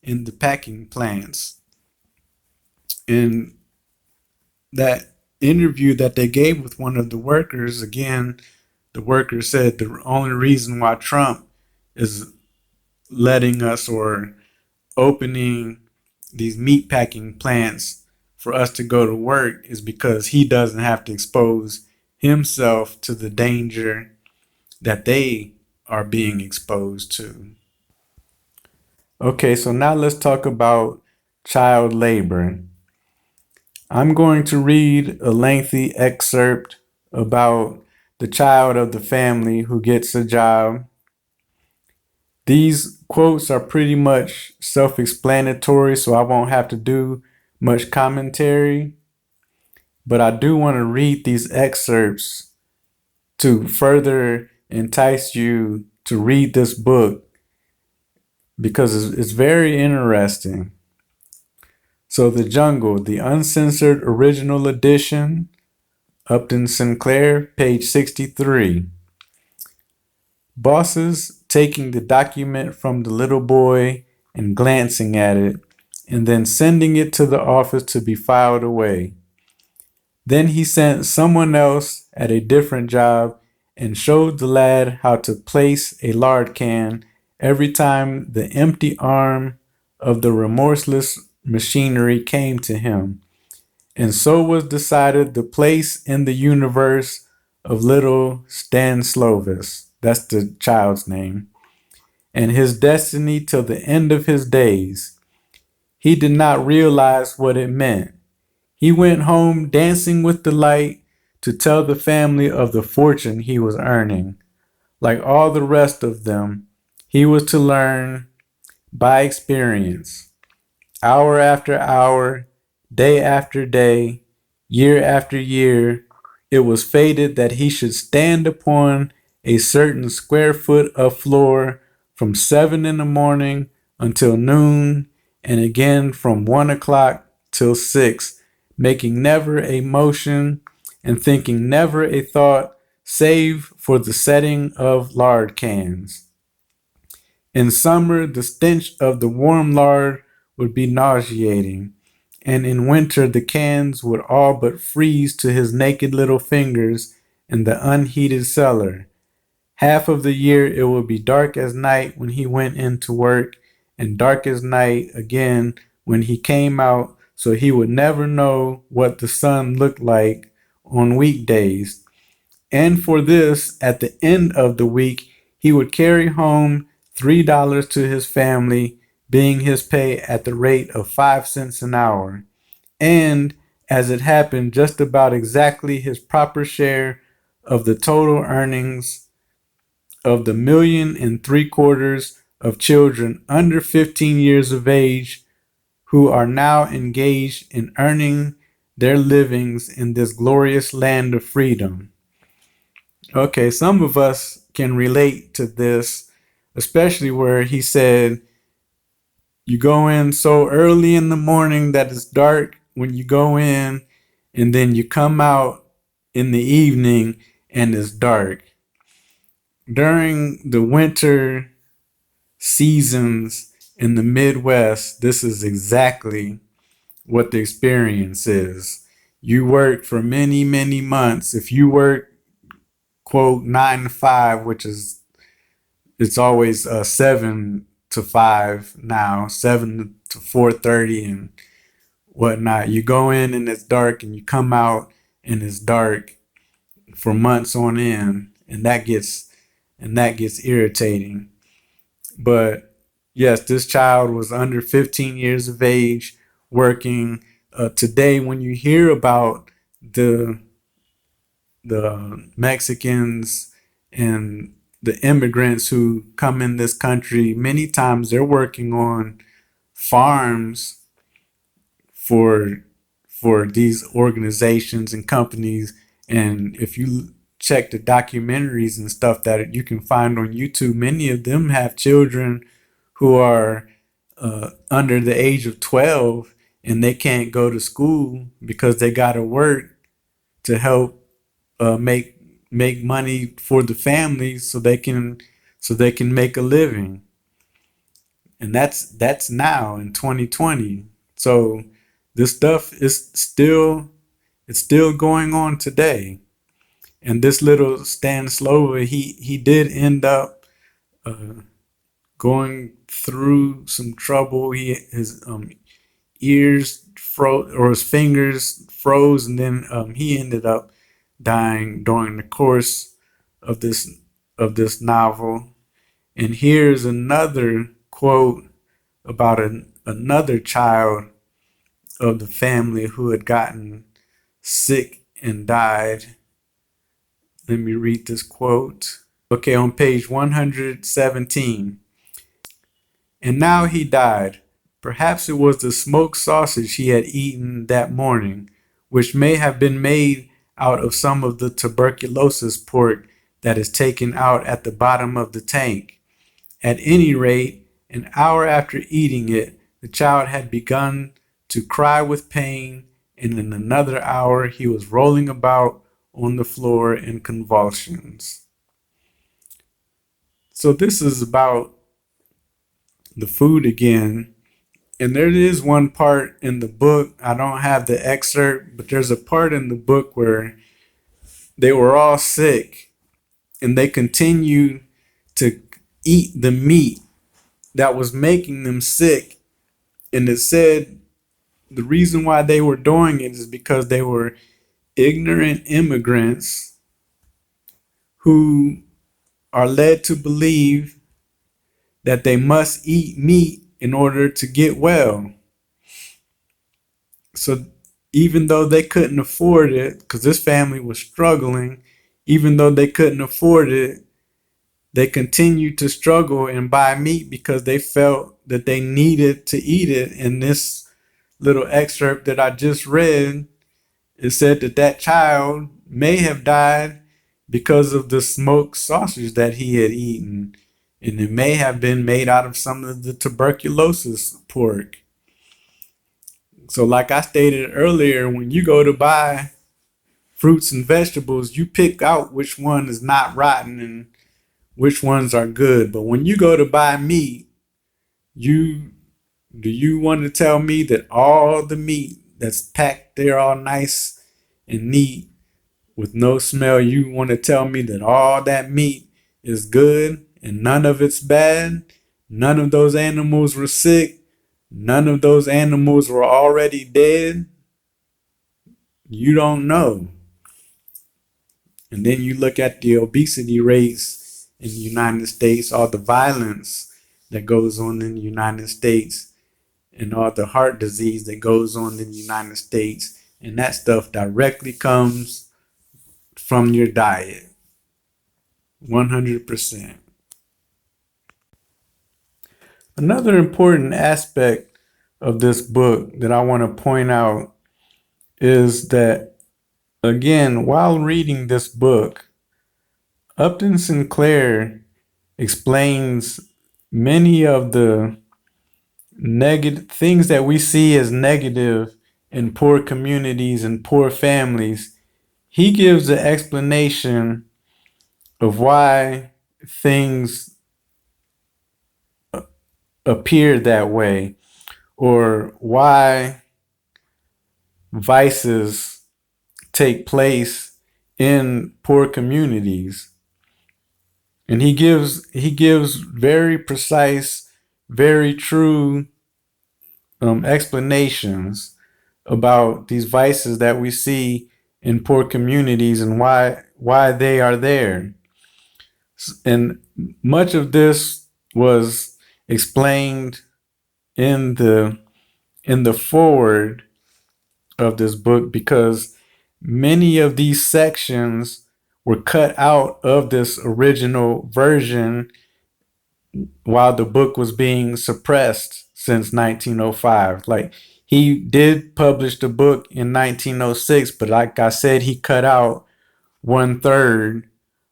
in the packing plants. In that interview that they gave with one of the workers, again, the worker said the only reason why Trump is letting us or opening these meat packing plants for us to go to work is because he doesn't have to expose himself to the danger that they are being exposed to. Okay, so now let's talk about child labor. I'm going to read a lengthy excerpt about the child of the family who gets a job. These quotes are pretty much self-explanatory, so I won't have to do much commentary. But I do want to read these excerpts to further entice you to read this book because it's very interesting. So The Jungle, the Uncensored Original Edition, Upton Sinclair, page 63. Bosses taking the document from the little boy and glancing at it, and then sending it to the office to be filed away. Then he sent someone else at a different job and showed the lad how to place a lard can every time the empty arm of the remorseless machinery came to him. And so was decided the place in the universe of little Stanislaus, that's the child's name, and his destiny till the end of his days. He did not realize what it meant. He went home dancing with delight to tell the family of the fortune he was earning. Like all the rest of them, he was to learn by experience, hour after hour, day after day, year after year. It was fated that he should stand upon a certain square foot of floor from 7 in the morning until noon, and again from 1 o'clock till 6, making never a motion and thinking never a thought save for the setting of lard cans. In summer, the stench of the warm lard would be nauseating, and in winter the cans would all but freeze to his naked little fingers in the unheated cellar. Half of the year it would be dark as night when he went in to work, and dark as night again when he came out, so he would never know what the sun looked like on weekdays. And for this, at the end of the week, he would carry home $3 to his family, being his pay at the rate of 5 cents an hour. And, as it happened, just about exactly his proper share of the total earnings of the 1.75 million of children under 15 years of age who are now engaged in earning their livings in this glorious land of freedom. Okay, some of us can relate to this, especially where he said, you go in so early in the morning that it's dark when you go in, and then you come out in the evening and it's dark. During the winter seasons in the Midwest, this is exactly what the experience is. You work for many, many months. If you work, quote, 9 to 5, which is, it's always 7 to 5 now, 7 to 4:30 and whatnot. You go in and it's dark, and you come out and it's dark for months on end, and that gets irritating. But yes, this child was under 15 years of age working. Today, when you hear about the Mexicans and the immigrants who come in this country, many times they're working on farms for these organizations and companies, And if you check the documentaries and stuff that you can find on YouTube, many of them have children who are under the age of 12, and they can't go to school because they got to work to help make money for the family so they can make a living. And that's now in 2020. So this stuff is still it's still going on today. And this little Stan Slova, he did end up going through some trouble. His ears froze, or his fingers froze, and then he ended up dying during the course of this novel. And here's another quote about another child of the family who had gotten sick and died. Let me read this quote. Okay, on page 117. And now he died. Perhaps it was the smoked sausage he had eaten that morning, which may have been made out of some of the tuberculosis pork that is taken out at the bottom of the tank. At any rate, an hour after eating it, the child had begun to cry with pain, and in another hour he was rolling about on the floor in convulsions. So this is about the food again. And there is one part in the book, I don't have the excerpt, but there's a part in the book where they were all sick and they continued to eat the meat that was making them sick. And it said the reason why they were doing it is because they were ignorant immigrants who are led to believe that they must eat meat in order to get well. So even though they couldn't afford it, because this family was struggling, even though they couldn't afford it, they continued to struggle and buy meat because they felt that they needed to eat it. And this little excerpt that I just read, it said that that child may have died because of the smoked sausage that he had eaten. And it may have been made out of some of the tuberculosis pork. So like I stated earlier, when you go to buy fruits and vegetables, you pick out which one is not rotten and which ones are good. But when you go to buy meat, do you want to tell me that all the meat that's packed there all nice and neat with no smell, you want to tell me that all that meat is good and none of it's bad? None of those animals were sick. None of those animals were already dead. You don't know. And then you look at the obesity rates in the United States, all the violence that goes on in the United States, and all the heart disease that goes on in the United States. And that stuff directly comes from your diet. 100%. Another important aspect of this book that I want to point out is that, again, while reading this book, Upton Sinclair explains many of the negative things that we see as negative in poor communities and poor families. He gives the explanation of why things appear that way, or why vices take place in poor communities. And he gives very precise, very true explanations about these vices that we see in poor communities and why they are there. And much of this was explained in the foreword of this book, because many of these sections were cut out of this original version while the book was being suppressed since 1905. Like, he did publish the book in 1906, but like I said, he cut out 1/3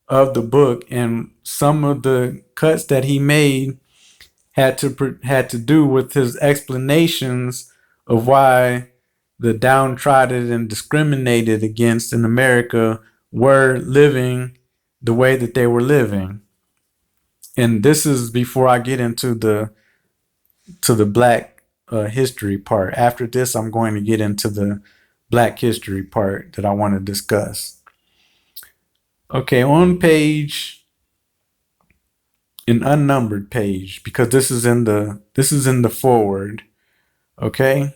of the book, and some of the cuts that he made had to do with his explanations of why the downtrodden and discriminated against in America were living the way that they were living. And this is before I get into the black history part. After this, I'm going to get into the black history part that I want to discuss. Okay, on page, an unnumbered page, because this is in the forward. Okay.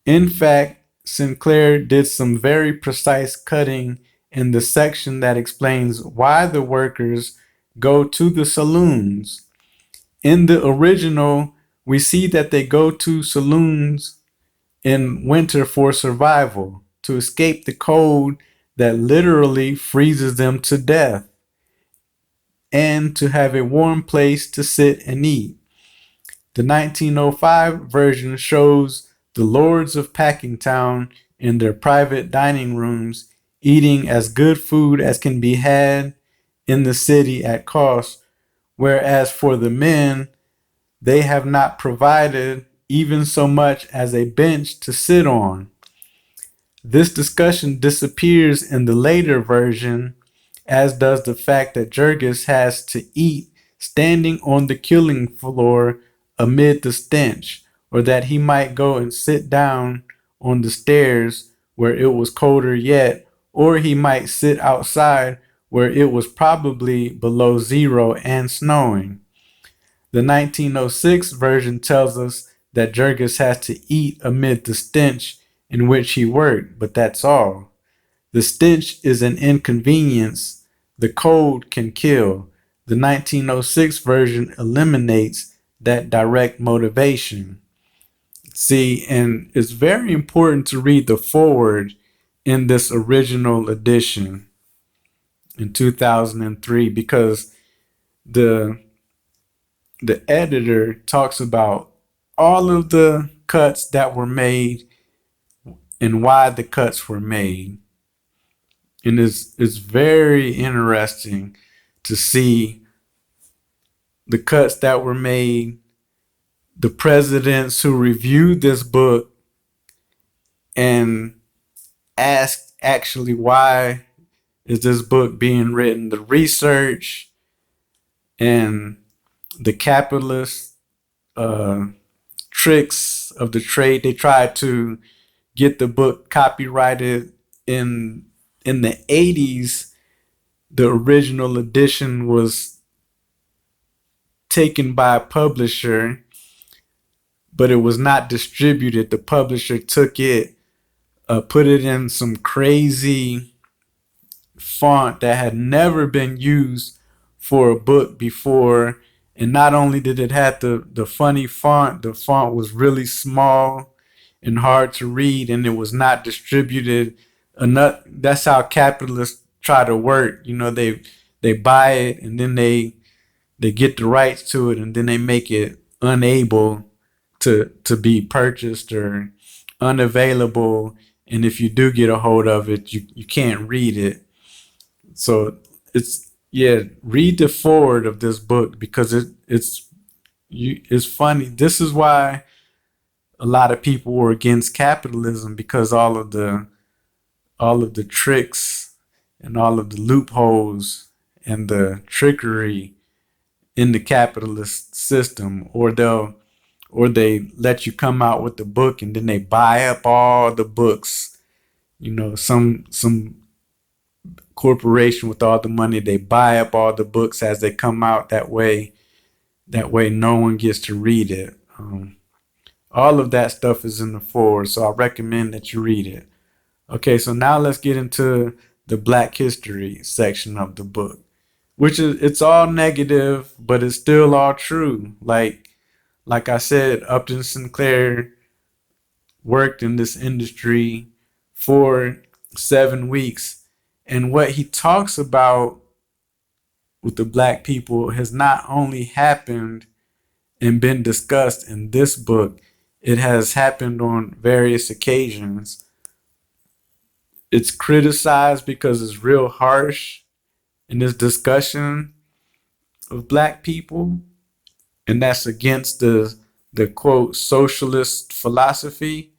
In fact, Sinclair did some very precise cutting in the section that explains why the workers go to the saloons. In the original, we see that they go to saloons in winter for survival, to escape the cold that literally freezes them to death, and to have a warm place to sit and eat. The 1905 version shows the lords of Packingtown in their private dining rooms eating as good food as can be had in the city at cost, whereas for the men, they have not provided even so much as a bench to sit on. This discussion disappears in the later version, as does the fact that Jurgis has to eat standing on the killing floor amid the stench, or that he might go and sit down on the stairs where it was colder yet, or he might sit outside where it was probably below zero and snowing. The 1906 version tells us that Jurgis has to eat amid the stench in which he worked, but that's all. The stench is an inconvenience. The cold can kill. The 1906 version eliminates that direct motivation. See, and it's very important to read the foreword in this original edition in 2003, because the editor talks about all of the cuts that were made and why the cuts were made. And it's very interesting to see the cuts that were made, the presidents who reviewed this book and asked actually why is this book being written, the research and the capitalist tricks of the trade. They tried to get the book copyrighted in the 80s. The original edition was taken by a publisher, but it was not distributed. The publisher took it, put it in some crazy font that had never been used for a book before. And not only did it have the funny font, the font was really small and hard to read, and it was not distributed enough. That's how capitalists try to work. You know, they buy it, and then they get the rights to it, and then they make it unable to be purchased or unavailable. And if you do get a hold of it, you can't read it. So read the forward of this book, because it's funny. This is why a lot of people were against capitalism, because all of the tricks and all of the loopholes and the trickery in the capitalist system. Or they let you come out with the book and then they buy up all the books. You know, some corporation with all the money, they buy up all the books as they come out. That way no one gets to read it. All of that stuff is in the foreword, so I recommend that you read it. Okay, so now let's get into the Black History section of the book, which it's all negative, but it's still all true. Like I said, Upton Sinclair worked in this industry for 7 weeks, and what he talks about with the black people has not only happened and been discussed in this book, it has happened on various occasions. it's criticized because it's real harsh in this discussion of black people, and that's against the quote socialist philosophy.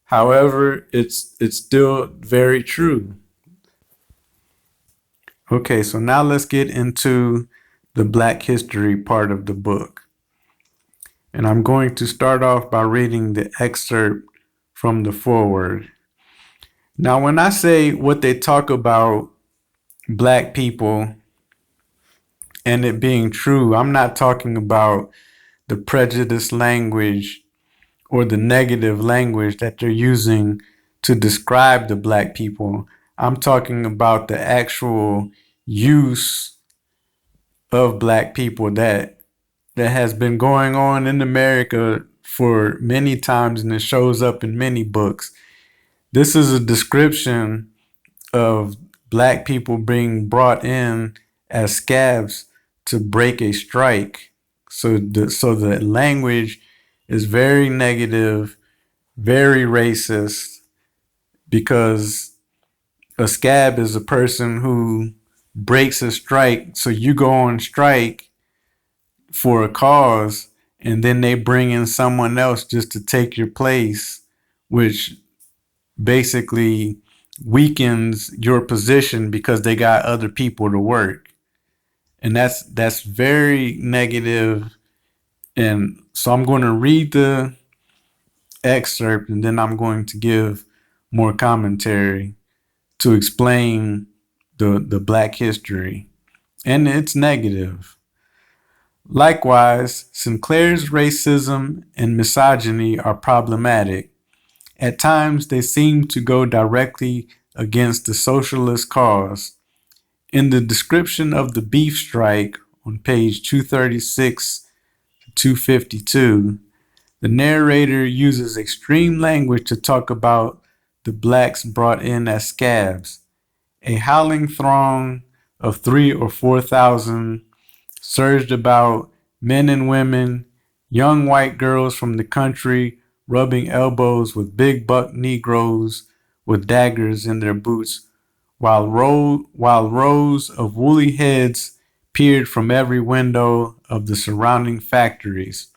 However, it's still very true. Okay, so now let's get into the Black history part of the book. And I'm going to start off by reading the excerpt from the foreword. Now, when I say what they talk about black people and it being true, I'm not talking about the prejudiced language or the negative language that they're using to describe the black people. I'm talking about the actual use of black people that has been going on in America for many times, and it shows up in many books. This is a description of black people being brought in as scabs to break a strike. So the language is very negative, very racist, because a scab is a person who breaks a strike. So you go on strike for a cause, and then they bring in someone else just to take your place, which basically weakens your position because they got other people to work. And that's very negative. And so I'm going to read the excerpt, and then I'm going to give more commentary to explain the black history. And it's negative. Likewise, Sinclair's racism and misogyny are problematic. At times, they seem to go directly against the socialist cause. In the description of the beef strike on page 236 to 252, the narrator uses extreme language to talk about the blacks brought in as scabs. A howling throng of 3,000 or 4,000 surged about, men and women, young white girls from the country rubbing elbows with big buck Negroes with daggers in their boots, while rows of woolly heads peered from every window of the surrounding factories.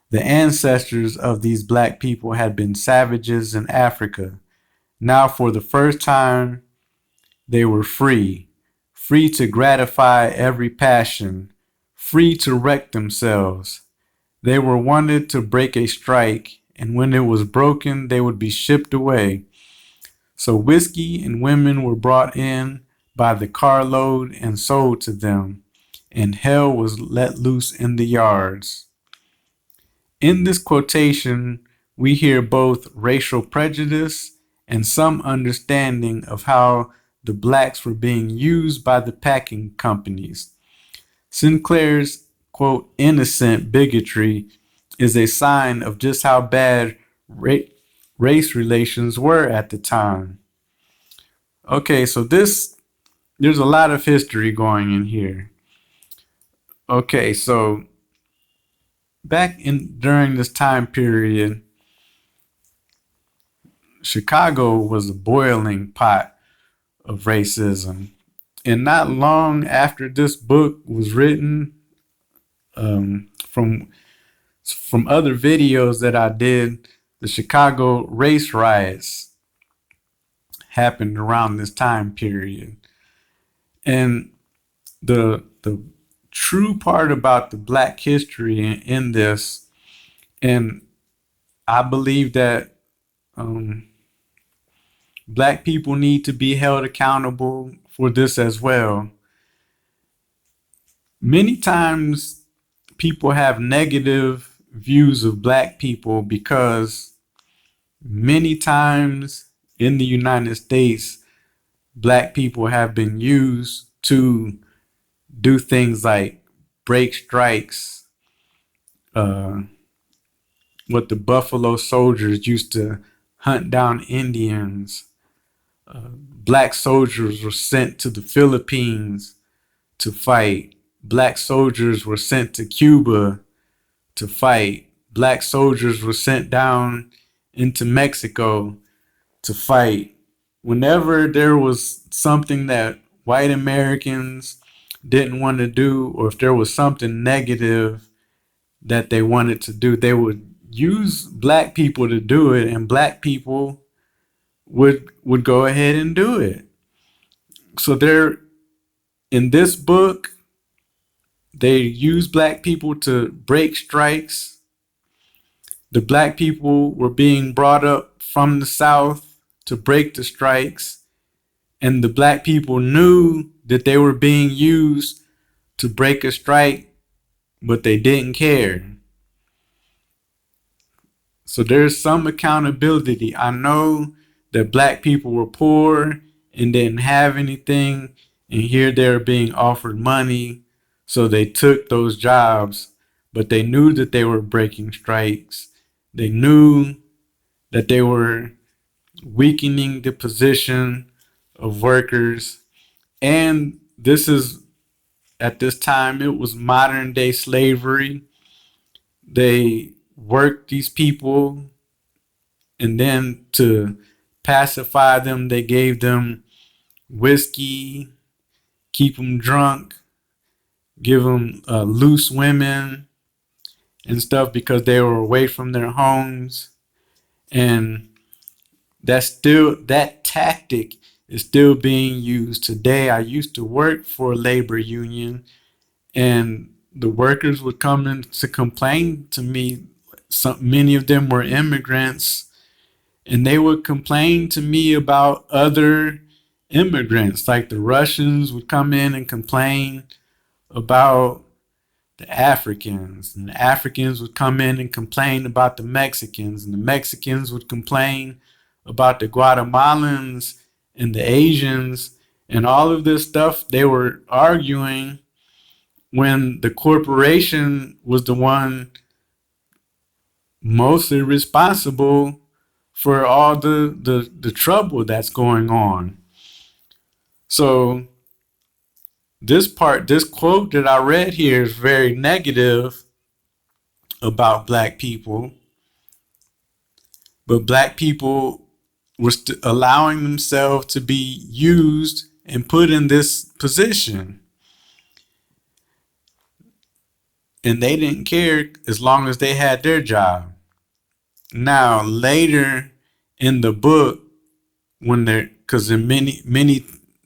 The ancestors of these black people had been savages in Africa. Now, for the first time, they were free, free to gratify every passion, free to wreck themselves. They were wanted to break a strike, and when it was broken, they would be shipped away. So whiskey and women were brought in by the carload and sold to them, and hell was let loose in the yards. In this quotation, we hear both racial prejudice and some understanding of how the blacks were being used by the packing companies. Sinclair's, quote, innocent bigotry is a sign of just how bad race relations were at the time. Okay, so there's a lot of history going in here. Okay, so during this time period, Chicago was a boiling pot of racism. And not long after this book was written, from other videos that I did, the Chicago race riots happened around this time period. And the true part about the black history in this, and I believe that black people need to be held accountable for this as well. Many times people have negative views of black people because many times in the United States, black people have been used to do things like break strikes. What the Buffalo Soldiers used to hunt down Indians. Black soldiers were sent to the Philippines to fight. Black soldiers were sent to Cuba to fight. Black soldiers were sent down into Mexico to fight. whenever there was something that white Americans didn't want to do, or if there was something negative that they wanted to do, they would use black people to do it, and black people would go ahead and do it. So there, in this book, they use black people to break strikes. The black people were being brought up from the South to break the strikes, and the black people knew that they were being used to break a strike, but they didn't care. So there's some accountability. I know that black people were poor and didn't have anything, and here they're being offered money. So they took those jobs, but they knew that they were breaking strikes. They knew that they were weakening the position of workers. And this is, at this time, it was modern day slavery. They worked these people, and then to pacify them, they gave them whiskey, keep them drunk, give them loose women and stuff because they were away from their homes. And that tactic is still being used today. I used to work for a labor union, and the workers would come in to complain to me. Many of them were immigrants, and they would complain to me about other immigrants. Like the Russians would come in and complain about the Africans, and the Africans would come in and complain about the Mexicans, and the Mexicans would complain about the Guatemalans and the Asians, and all of this stuff. They were arguing when the corporation was the one mostly responsible for all the trouble that's going on. So this quote that I read here is very negative about black people, but black people were allowing themselves to be used and put in this position. And they didn't care as long as they had their job. Now, later in the book, when they're, because in many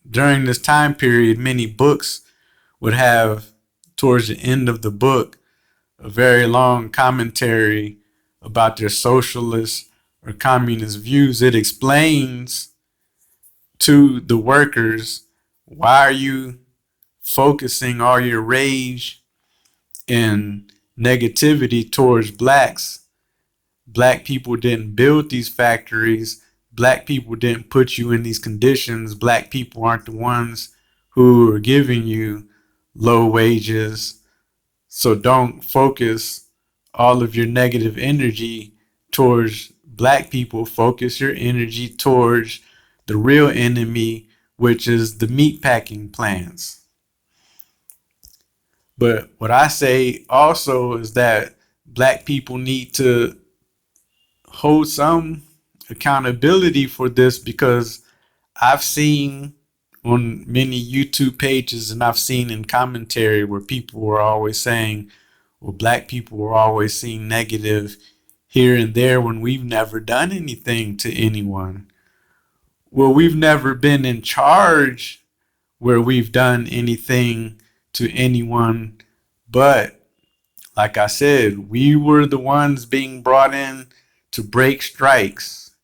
during this time period, many books would have, towards the end of the book, a very long commentary about their socialist or communist views. It explains to the workers, why are you focusing all your rage and negativity towards blacks? Black people didn't build these factories. Black people didn't put you in these conditions. Black people aren't the ones who are giving you low wages. So don't focus all of your negative energy towards black people. Focus your energy towards the real enemy, which is the meatpacking plants. But what I say also is that black people need to hold some accountability for this, because I've seen on many YouTube pages, and I've seen in commentary where people were always saying, well, black people were always seen negative here and there when we've never done anything to anyone. Well, we've never been in charge where we've done anything to anyone, but like I said, we were the ones being brought in to break strikes.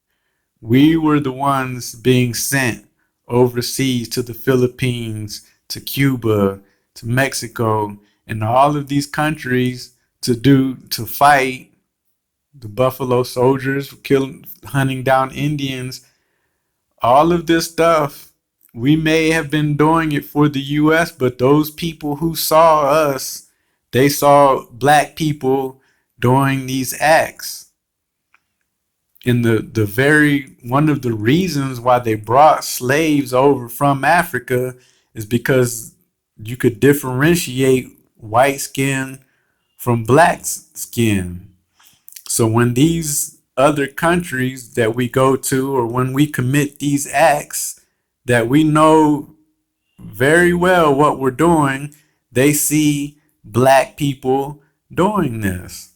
We were the ones being sent overseas to the Philippines, to Cuba, to Mexico, and all of these countries to fight the Buffalo Soldiers, hunting down Indians. All of this stuff, we may have been doing it for the US, but those people who saw us, they saw black people doing these acts. And the very one of the reasons why they brought slaves over from Africa is because you could differentiate white skin from black skin. So when these other countries that we go to, or when we commit these acts that we know very well what we're doing, they see black people doing this.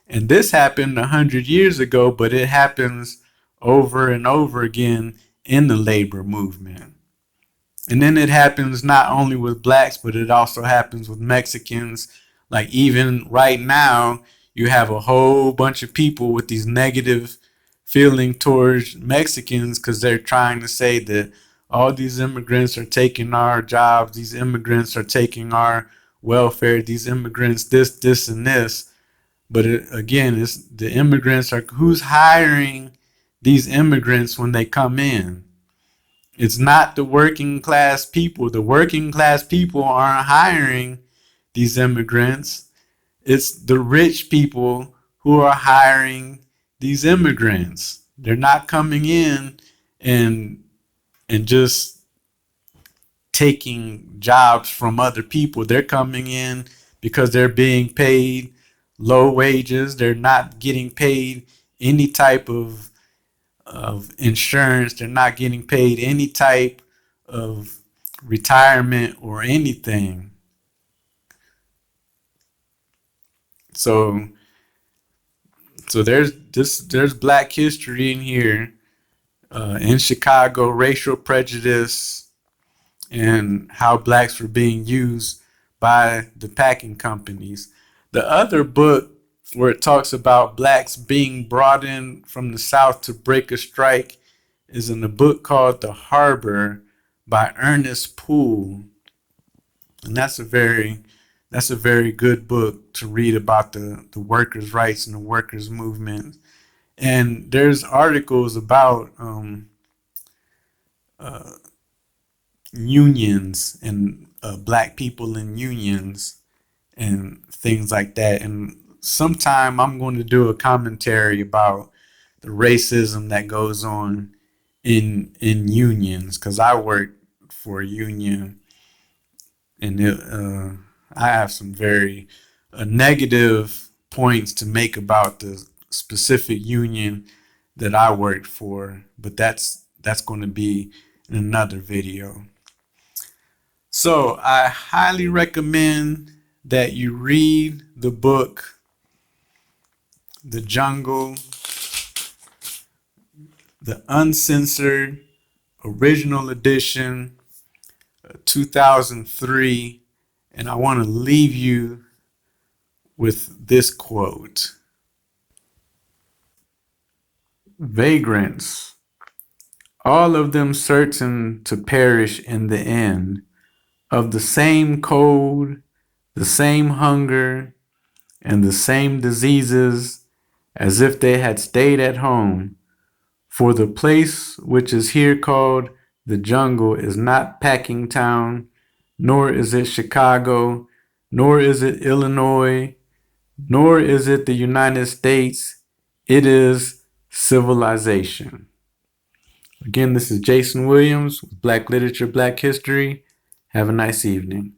And this happened 100 years ago, but it happens over and over again in the labor movement. And then it happens not only with blacks, but it also happens with Mexicans. Like even right now, you have a whole bunch of people with these negative feeling towards Mexicans because they're trying to say that all these immigrants are taking our jobs, these immigrants are taking our welfare, these immigrants this, and this. But again, it's the immigrants are who's hiring these immigrants when they come in. It's not the working class people. The working class people aren't hiring these immigrants. It's the rich people who are hiring these immigrants. They're not coming in and just taking jobs from other people. They're coming in because they're being paid low wages. They're not getting paid any type of insurance. They're not getting paid any type of retirement or anything. So there's black history in here, in Chicago, racial prejudice and how blacks were being used by the packing companies. The other book where it talks about blacks being brought in from the South to break a strike is in a book called The Harbor by Ernest Poole. And that's a very good book to read about the workers' rights and the workers' movement. And there's articles about unions and black people in unions and things like that. And sometime I'm going to do a commentary about the racism that goes on in unions, because I work for a union, and I have some very negative points to make about the specific union that I worked for, but that's going to be in another video. So I highly recommend that you read the book The Jungle, the Uncensored Original Edition, 2003, and I want to leave you with this quote. Vagrants, all of them certain to perish in the end, of the same cold, the same hunger, and the same diseases, as if they had stayed at home. For the place which is here called the jungle is not packing town, nor is it Chicago, nor is it Illinois, nor is it the United States. It is civilization. Again, this is Jason Williams with Black Literature, Black History. Have a nice evening.